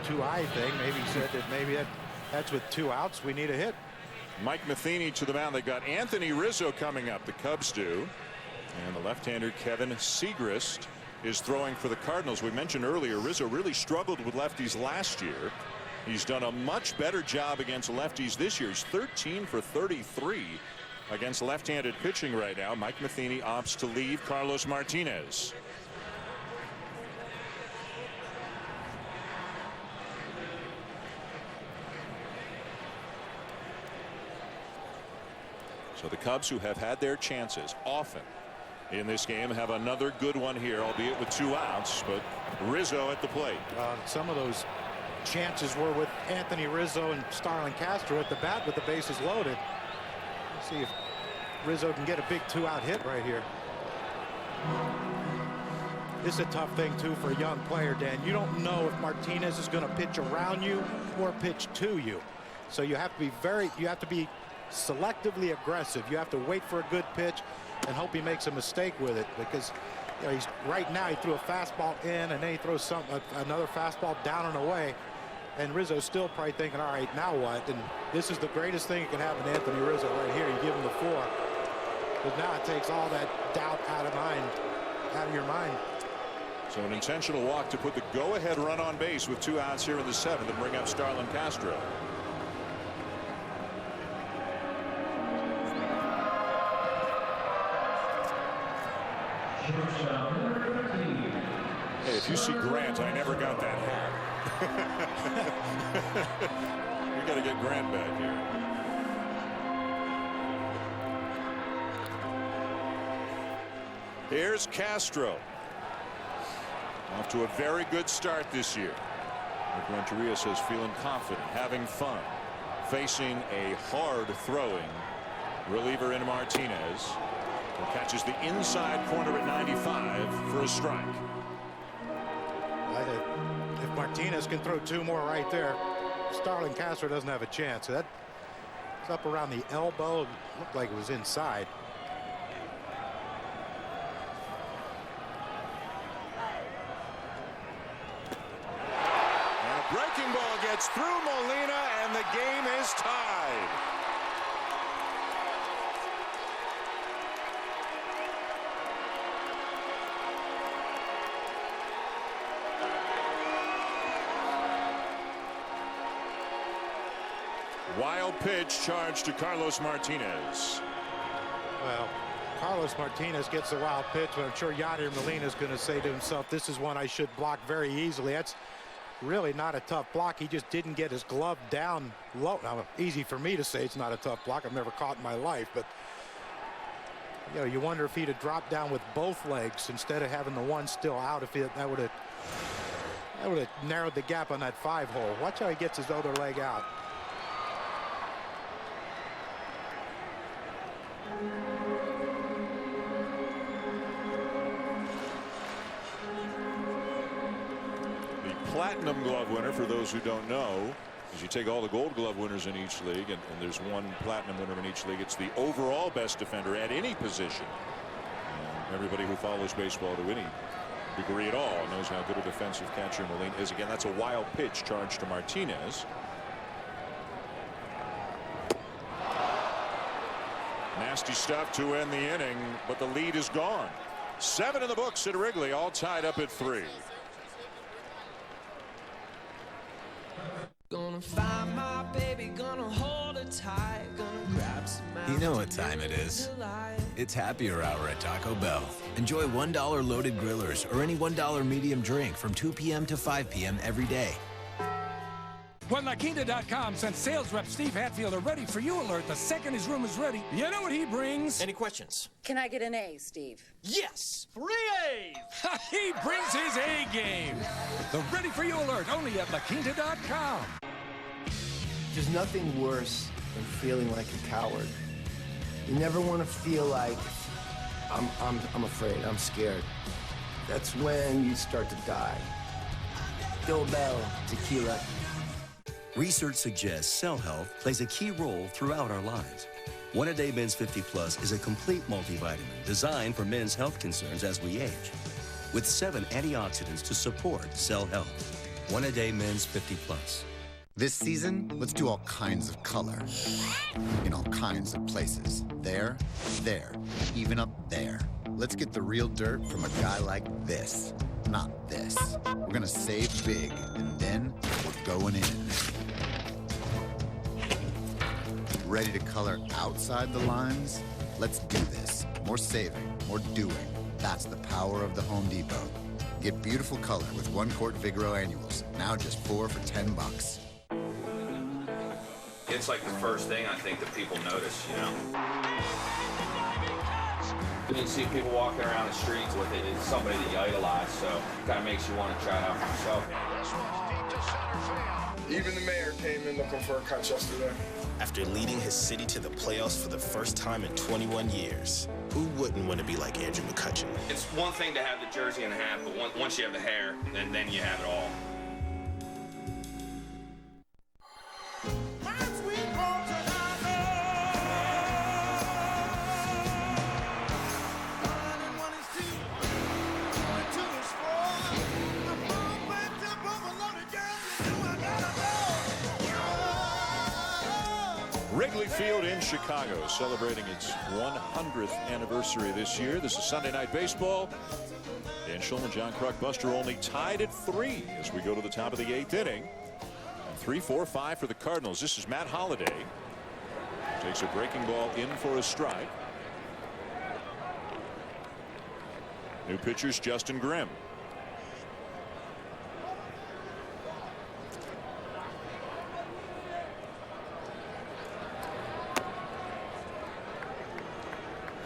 [SPEAKER 3] two-eye thing. Maybe he said that maybe that's with 2 outs. We need a hit.
[SPEAKER 1] Mike Matheny to the mound. They've got Anthony Rizzo coming up. The Cubs do. And the left-hander Kevin Segrist is throwing for the Cardinals. We mentioned earlier Rizzo really struggled with lefties last year. He's done a much better job against lefties this year. He's 13 for 33 against left-handed pitching right now. Mike Matheny opts to leave Carlos Martinez. So the Cubs, who have had their chances often in this game, have another good one here, albeit with 2 outs, but Rizzo at the plate.
[SPEAKER 3] Some of those chances were with Anthony Rizzo and Starlin Castro at the bat with the bases loaded. Let's see if Rizzo can get a big 2-out hit right here. This is a tough thing too for a young player, Dan. You don't know if Martinez is going to pitch around you or pitch to you. So you have to be selectively aggressive. You have to wait for a good pitch and hope he makes a mistake with it, because he's right now he threw a fastball in and then he throws another fastball down and away, and Rizzo's still probably thinking, all right, now what? And this is the greatest thing that can happen to Anthony Rizzo right here. You give him the 4, but now it takes all that doubt out of your mind.
[SPEAKER 1] So an intentional walk to put the go-ahead run on base with 2 outs here in the 7th and bring up Starlin Castro. Hey, if you see Grant, I never got that hat. We got to get Grant back here. Here's Castro. Off to a very good start this year. Renteria says feeling confident, having fun, facing a hard-throwing reliever in Martinez. Who catches the inside corner at 95 for a strike.
[SPEAKER 3] If Martinez can throw 2 more right there, Starlin Castro doesn't have a chance. That was up around the elbow. It looked like it was inside.
[SPEAKER 1] And a breaking ball gets through Molina, and the game is tied. Wild pitch charged to Carlos Martinez.
[SPEAKER 3] Well, Carlos Martinez gets the wild pitch, but I'm sure Yadier Molina is going to say to himself, this is one I should block very easily. That's really not a tough block. He just didn't get his glove down low. Now, easy for me to say it's not a tough block. I've never caught in my life, but you wonder if he'd have dropped down with both legs instead of having the one still out. If that would have narrowed the gap on that 5-hole. Watch how he gets his other leg out.
[SPEAKER 1] Platinum glove winner, for those who don't know, is you take all the gold glove winners in each league, and there's one platinum winner in each league. It's the overall best defender at any position. And everybody who follows baseball to any degree at all knows how good a defensive catcher Molina is. Again, that's a wild pitch charged to Martinez. Nasty stuff to end the inning, but the lead is gone. 7 in the books at Wrigley, all tied up at 3.
[SPEAKER 2] Gonna find my baby, gonna hold her tight, gonna grab some.
[SPEAKER 19] You know what time it is. It's happier hour at Taco Bell. Enjoy $1 loaded grillers or any $1 medium drink from 2 p.m. to 5 p.m. every day.
[SPEAKER 20] When LaQuinta.com sent sales rep Steve Hatfield a ready for you alert the second his room is ready, you know what he brings?
[SPEAKER 19] Any questions?
[SPEAKER 5] Can I get an A, Steve?
[SPEAKER 20] Yes! 3 A's! He brings his A game. The ready for you alert only at LaQuinta.com.
[SPEAKER 21] There's nothing worse than feeling like a coward. You never want to feel like I'm afraid, I'm scared. that's when you start to die. Bill Bell, tequila.
[SPEAKER 4] Research suggests cell health plays a key role throughout our lives. One A Day Men's 50 Plus is a complete multivitamin designed for men's health concerns as we age, with 7 antioxidants to support cell health. One A Day Men's 50 Plus.
[SPEAKER 6] This season, let's do all kinds of color. In all kinds of places. There, even up there. Let's get the real dirt from a guy like this. Not this. We're gonna save big, and then we're going in. Ready to color outside the lines? Let's do this. More saving, more doing. That's the power of the Home Depot. Get beautiful color with 1-quart Vigoro annuals. Now just 4 for $10.
[SPEAKER 17] It's like the first thing I think that people notice, you know. When you see people walking around the streets with it, it's somebody that you idolize, so it kind of makes you want to try it out for yourself.
[SPEAKER 18] Even the mayor came in looking for a catch yesterday.
[SPEAKER 22] After leading his city to the playoffs for the first time in 21 years, who wouldn't want to be like Andrew McCutchen?
[SPEAKER 17] It's one thing to have the jersey and the hat, but once you have the hair, then you have it all.
[SPEAKER 1] Wrigley Field in Chicago celebrating its 100th anniversary this year. This is Sunday Night Baseball. Dan Shulman, John Kruk, Buster Olney tied at 3 as we go to the top of the 8th inning. And 3-4-5 for the Cardinals. This is Matt Holliday. Takes a breaking ball in for a strike. New pitcher's Justin Grimm.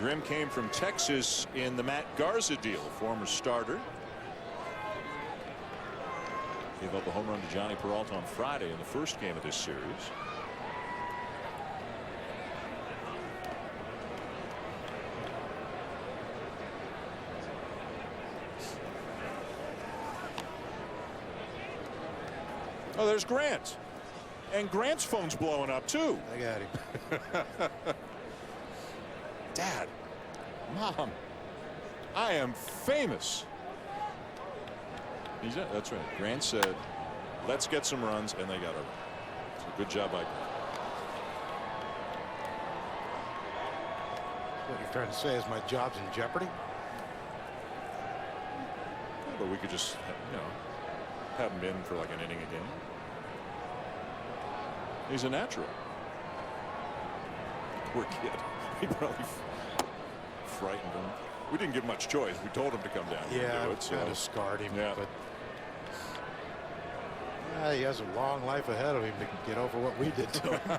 [SPEAKER 1] Grimm came from Texas in the Matt Garza deal, former starter. Gave up a home run to Johnny Peralta on Friday in the first game of this series. Oh, there's Grant. And Grant's phone's blowing up, too.
[SPEAKER 3] I got him.
[SPEAKER 1] Dad, Mom, I am famous. That's right. Grant said, let's get some runs, and they got a run. So good job by Grant.
[SPEAKER 3] What you're trying to say is my job's in jeopardy?
[SPEAKER 1] Yeah, but we could just, have him in for like an inning a game. He's a natural. Poor kid. He probably frightened him. We didn't give much choice. We told him to come down.
[SPEAKER 3] Yeah,
[SPEAKER 1] and do it, so.
[SPEAKER 3] kind of scarred him.
[SPEAKER 1] Yeah.
[SPEAKER 3] But he has a long life ahead of him to get over what we did to him.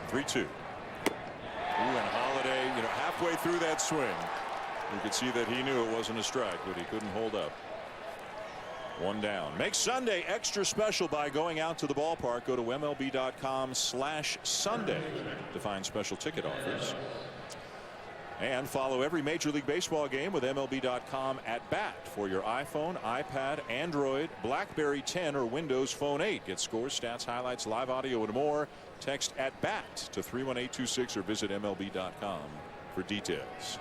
[SPEAKER 1] 3-2. Ooh, and Holliday, halfway through that swing, you could see that he knew it wasn't a strike, but he couldn't hold up. One down. Make Sunday extra special by going out to the ballpark. Go to MLB.com/Sunday to find special ticket offers. And follow every Major League Baseball game with MLB.com at bat for your iPhone, iPad, Android, BlackBerry 10, or Windows Phone 8. Get scores, stats, highlights, live audio, and more. Text at bat to 31826 or visit MLB.com for details.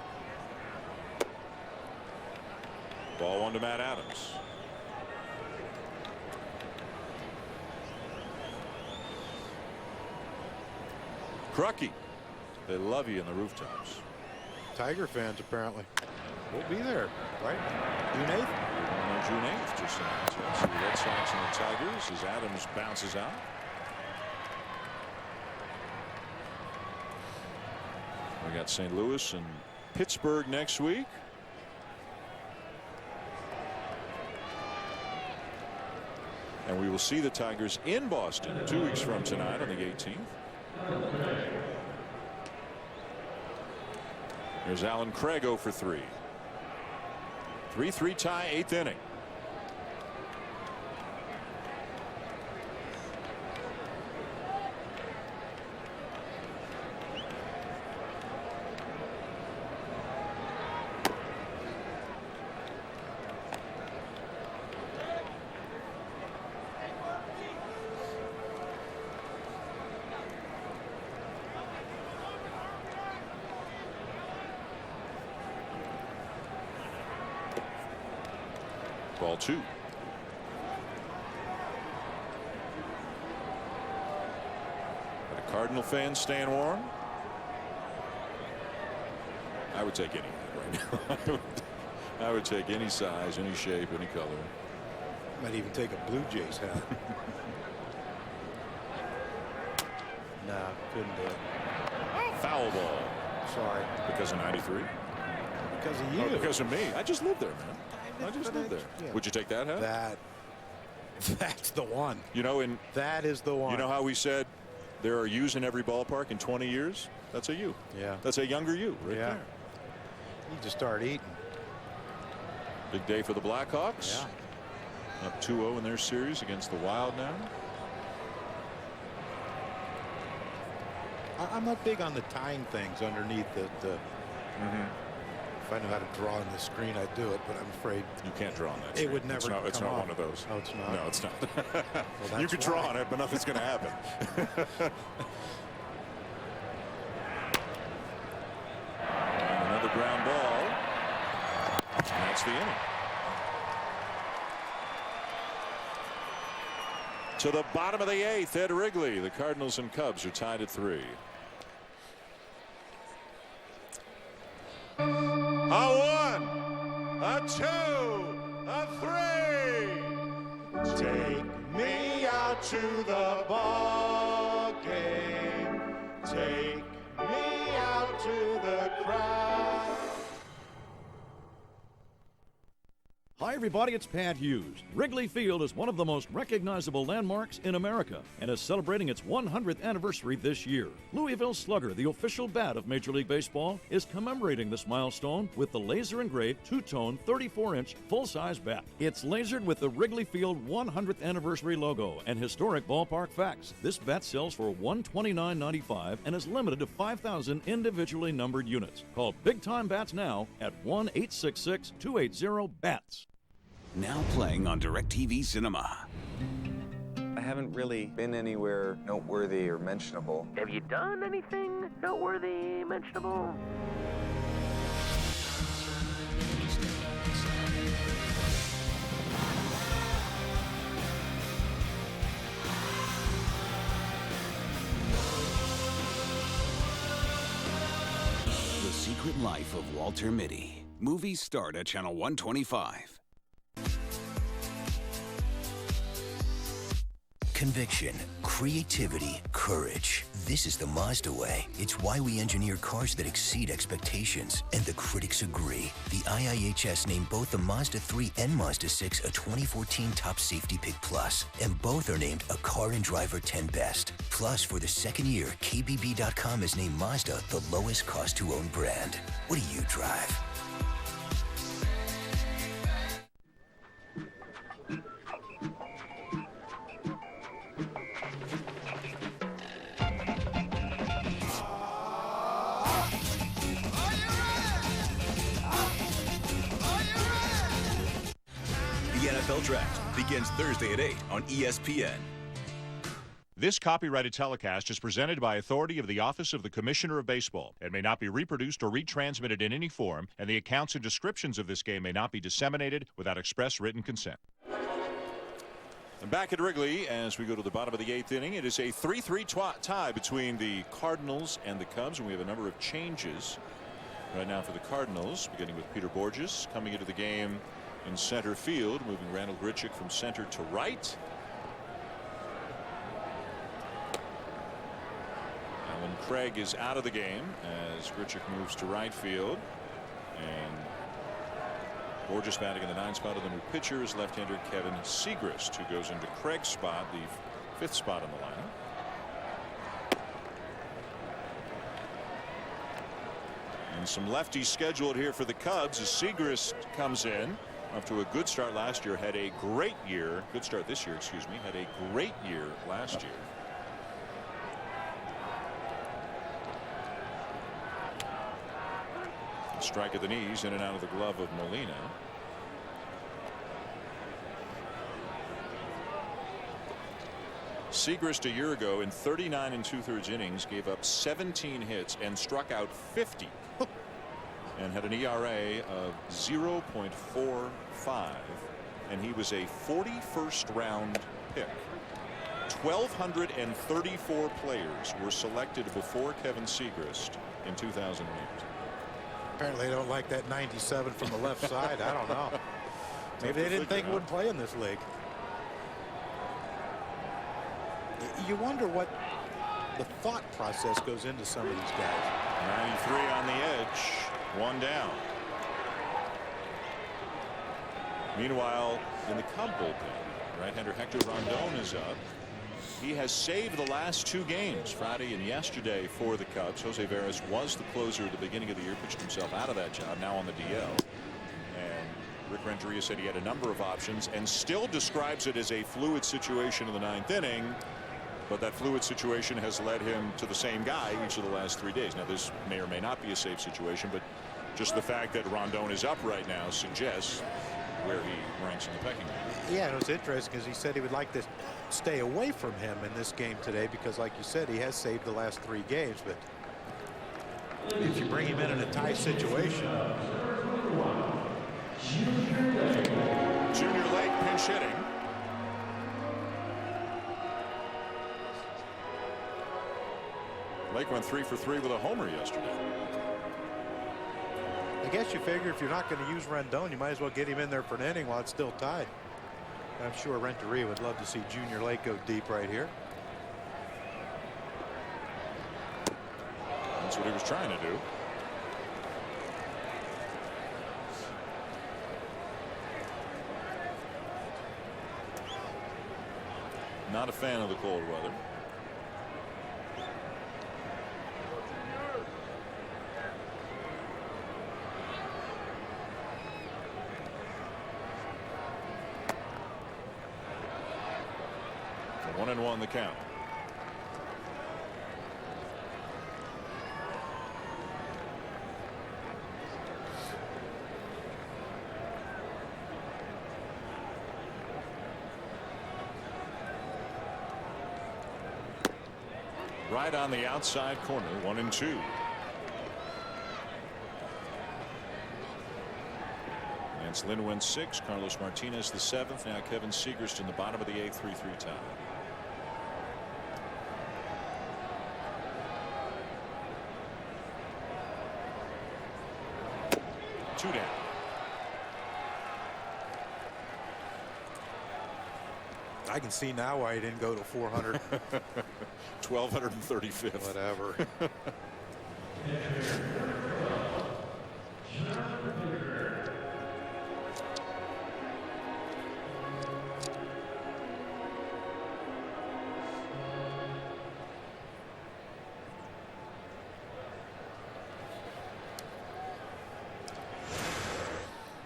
[SPEAKER 1] Ball 1 to Matt Adams. Krucky, they love you in the rooftops.
[SPEAKER 3] Tiger fans apparently. We'll be there, right? June 8th?
[SPEAKER 1] June 8th, just announced. Yes. The Red Sox and the Tigers as Adams bounces out. We got St. Louis and Pittsburgh next week. And we will see the Tigers in Boston 2 weeks from tonight on the 18th. Here's Alan Craig 0 for 3. 3-3 tie, 8th inning. Ball 2. Got a Cardinal fan staying warm. I would take any right now. I would take any size, any shape, any color.
[SPEAKER 3] Might even take a Blue Jays hat. Nah, couldn't do it.
[SPEAKER 1] Foul ball.
[SPEAKER 3] Sorry.
[SPEAKER 1] Because of 93?
[SPEAKER 3] Because of you.
[SPEAKER 1] Oh, because of me. I just lived there, man. I just lived there. Yeah. Would you take that hat?
[SPEAKER 3] That's the one.
[SPEAKER 1] You know,
[SPEAKER 3] that is the one.
[SPEAKER 1] You know how we said there are U's in every ballpark in 20 years? That's a U.
[SPEAKER 3] Yeah.
[SPEAKER 1] That's a younger you right there.
[SPEAKER 3] You just start eating.
[SPEAKER 1] Big day for the Blackhawks.
[SPEAKER 3] Yeah.
[SPEAKER 1] Up 2-0 in their series against the Wild now.
[SPEAKER 3] I'm not big on the tying things underneath the If I knew how to draw on the screen, I'd do it, but I'm afraid
[SPEAKER 1] you can't draw on that.
[SPEAKER 3] It would never.
[SPEAKER 1] It's not one of those.
[SPEAKER 3] Oh, it's not.
[SPEAKER 1] No, it's not.
[SPEAKER 3] Well,
[SPEAKER 1] you could draw on it, but nothing's going to happen. Another ground ball. And that's the inning. To the bottom of the 8th, Ed Wrigley. The Cardinals and Cubs are tied at 3. A 1, a 2, a 3. Take me out to the ball game. Take me out to the crowd.
[SPEAKER 7] Hi, everybody, it's Pat Hughes. Wrigley Field is one of the most recognizable landmarks in America and is celebrating its 100th anniversary this year. Louisville Slugger, the official bat of Major League Baseball, is commemorating this milestone with the laser-engraved two-tone 34-inch full-size bat. It's lasered with the Wrigley Field 100th anniversary logo and historic ballpark facts. This bat sells for $129.95 and is limited to 5,000 individually numbered units. Call Big Time Bats now at 1-866-280-BATS.
[SPEAKER 9] Now playing on DirecTV Cinema.
[SPEAKER 11] I haven't really been anywhere noteworthy or mentionable.
[SPEAKER 13] Have you done anything noteworthy, mentionable?
[SPEAKER 9] The Secret Life of Walter Mitty. Movies start at Channel 125.
[SPEAKER 14] Conviction, creativity, courage. This is the Mazda way. It's why we engineer cars that exceed expectations. And the critics agree. The IIHS named both the Mazda 3 and Mazda 6 a 2014 Top Safety Pick Plus. And both are named a Car and Driver 10 Best. Plus, for the second year, KBB.com has named Mazda the lowest cost to own brand. What do you drive?
[SPEAKER 25] Draft begins Thursday at 8 on ESPN.
[SPEAKER 1] This copyrighted telecast is presented by authority of the Office of the Commissioner of Baseball and may not be reproduced or retransmitted in any form, and the accounts and descriptions of this game may not be disseminated without express written consent. And back at Wrigley as we go to the bottom of the 8th inning. It is a 3-3 tie between the Cardinals and the Cubs, and we have a number of changes right now for the Cardinals, beginning with Peter Borges coming into the game in center field, moving Randall Grichuk from center to right. Alan Craig is out of the game as Grichuk moves to right field. And Borges batting in the 9th spot. Of the new pitcher is left-hander Kevin Segrist, who goes into Craig's spot, the 5th spot in the lineup. And some lefties scheduled here for the Cubs as Segrist comes in. Off to a good start last year, had a great year. Good start this year, excuse me. Had a great year last year. A strike at the knees, in and out of the glove of Molina. Segrist a year ago in 39 2/3 innings gave up 17 hits and struck out 50. And had an ERA of 0.45 and he was a 41st round pick. 1,234 players were selected before Kevin Segrist in 2008.
[SPEAKER 3] Apparently they don't like that 97 from the left side. I don't know. Maybe they didn't think he wouldn't play in this league. You wonder what the thought process goes into some of these guys.
[SPEAKER 1] 93 on the edge, one down. Meanwhile, in the Cub bullpen, right-hander Hector Rondon is up. He has saved the last 2 games, Friday and yesterday, for the Cubs. Jose Veras was the closer at the beginning of the year, pitched himself out of that job, now on the DL. And Rick Renteria said he had a number of options and still describes it as a fluid situation in the 9th inning. But that fluid situation has led him to the same guy each of the last 3 days. Now, this may or may not be a safe situation, but just the fact that Rondon is up right now suggests where he ranks in the pecking order.
[SPEAKER 3] Yeah, it was interesting because he said he would like to stay away from him in this game today because, like you said, he has saved the last 3 games. But if you bring him in a tight situation.
[SPEAKER 1] Junior Lake pinch hitting. Lake went 3 for 3 with a homer yesterday.
[SPEAKER 3] I guess you figure if you're not going to use Rendon, you might as well get him in there for an inning while it's still tied. I'm sure Renteria would love to see Junior Lake go deep right here.
[SPEAKER 1] That's what he was trying to do. Not a fan of the cold weather. So 1-1 the count. Right on the outside corner, 1-2. Lance Lynn went 6, Carlos Martinez the 7th. Now Kevin Segrist in the bottom of the 8th, 3-3 tie. Two down.
[SPEAKER 3] I can see now why he didn't go to 400.
[SPEAKER 1] 1235th.
[SPEAKER 3] Whatever.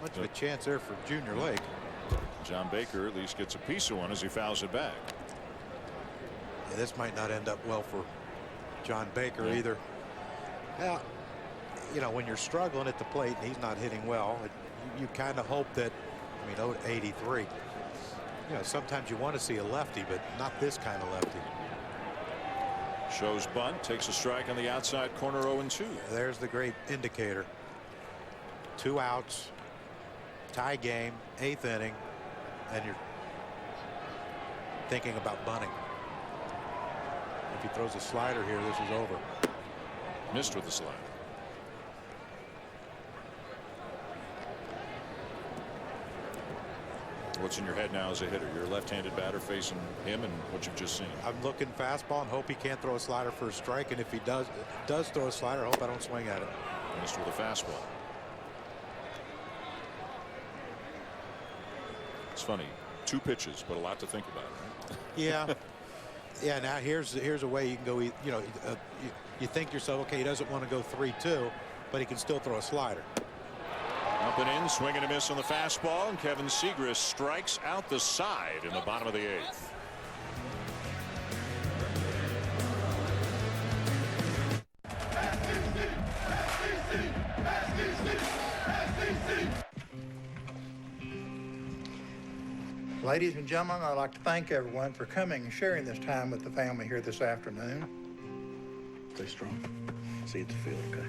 [SPEAKER 3] Much of a chance there for Junior Lake.
[SPEAKER 1] John Baker at least gets a piece of one as he fouls it back.
[SPEAKER 3] Yeah, this might not end up well for John Baker either. Well, you know, when you're struggling at the plate and he's not hitting well, you kind of hope that, I mean, 83. You know, sometimes you want to see a lefty, but not this kind of lefty.
[SPEAKER 1] Shows bunt, takes a strike on the outside corner, 0-2.
[SPEAKER 3] There's the great indicator. 2 outs, tie game, 8th inning, and you're thinking about bunting. If he throws a slider here, this is over.
[SPEAKER 1] Missed with the slider. What's in your head now as a hitter? You're a left-handed batter facing him and what you've just seen.
[SPEAKER 3] I'm looking fastball and hope he can't throw a slider for a strike, and if he does throw a slider, I hope I don't swing at it.
[SPEAKER 1] Missed with a fastball. It's funny, 2 pitches, but a lot to think about. Right?
[SPEAKER 3] Yeah. Yeah. Now here's a way you can go. You know, you think to yourself, okay, he doesn't want to go 3-2, but he can still throw a slider.
[SPEAKER 1] Up and in, swing and a miss on the fastball, and Kevin Segrist strikes out the side in the bottom of the 8th.
[SPEAKER 8] Ladies and gentlemen, I'd like to thank everyone for coming and sharing this time with the family here this afternoon. Stay strong. See you at the field, okay?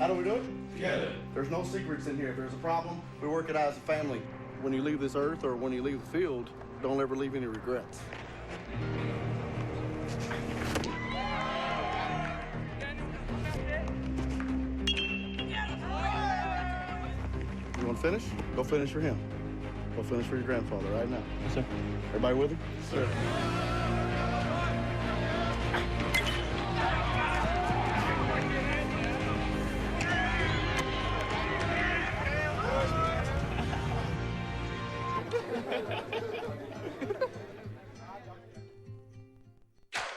[SPEAKER 10] How do we do it? Together. There's no secrets in here. If there's a problem, we work it out as a family. When you leave this earth or when you leave the field, don't ever leave any regrets. You want to finish? Go finish for him. Go finish for your grandfather right now. Yes, sir. Everybody with him? Yes, sir.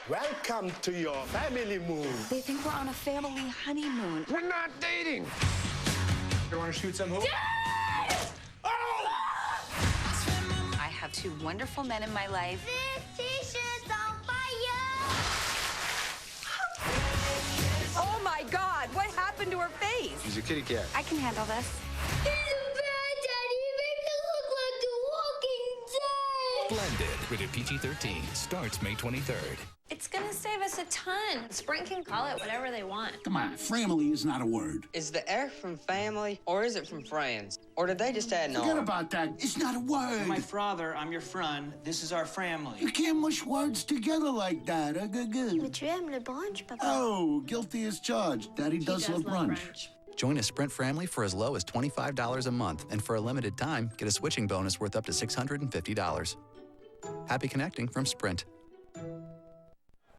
[SPEAKER 12] Welcome to your family moon.
[SPEAKER 16] They think we're on a family honeymoon.
[SPEAKER 12] We're not dating. You want to shoot some hoop?
[SPEAKER 16] Yes! Oh! I have two wonderful men in my life.
[SPEAKER 23] This t-shirt's on fire!
[SPEAKER 16] Oh my God, what happened to her face?
[SPEAKER 10] She's a kitty cat.
[SPEAKER 16] I can handle this.
[SPEAKER 23] He's a bad daddy. He makes it look like The Walking Dead.
[SPEAKER 24] Blended, rated PG-13, starts May 23rd.
[SPEAKER 26] It's gonna save us a ton. Sprint can call it whatever they want.
[SPEAKER 27] Come on, family is not a word.
[SPEAKER 28] Is the F from family, or is it from friends? Or did they just add an
[SPEAKER 27] Forget
[SPEAKER 28] R?
[SPEAKER 27] about that. It's not a word.
[SPEAKER 29] My father, I'm your friend. This is our family.
[SPEAKER 27] You can't mush words together like that.
[SPEAKER 23] Mais tu aimes le brunch, papa?
[SPEAKER 27] Oh, guilty as charged. Daddy does love brunch.
[SPEAKER 30] Join a Sprint family for as low as $25 a month, and for a limited time, get a switching bonus worth up to $650. Happy connecting from Sprint.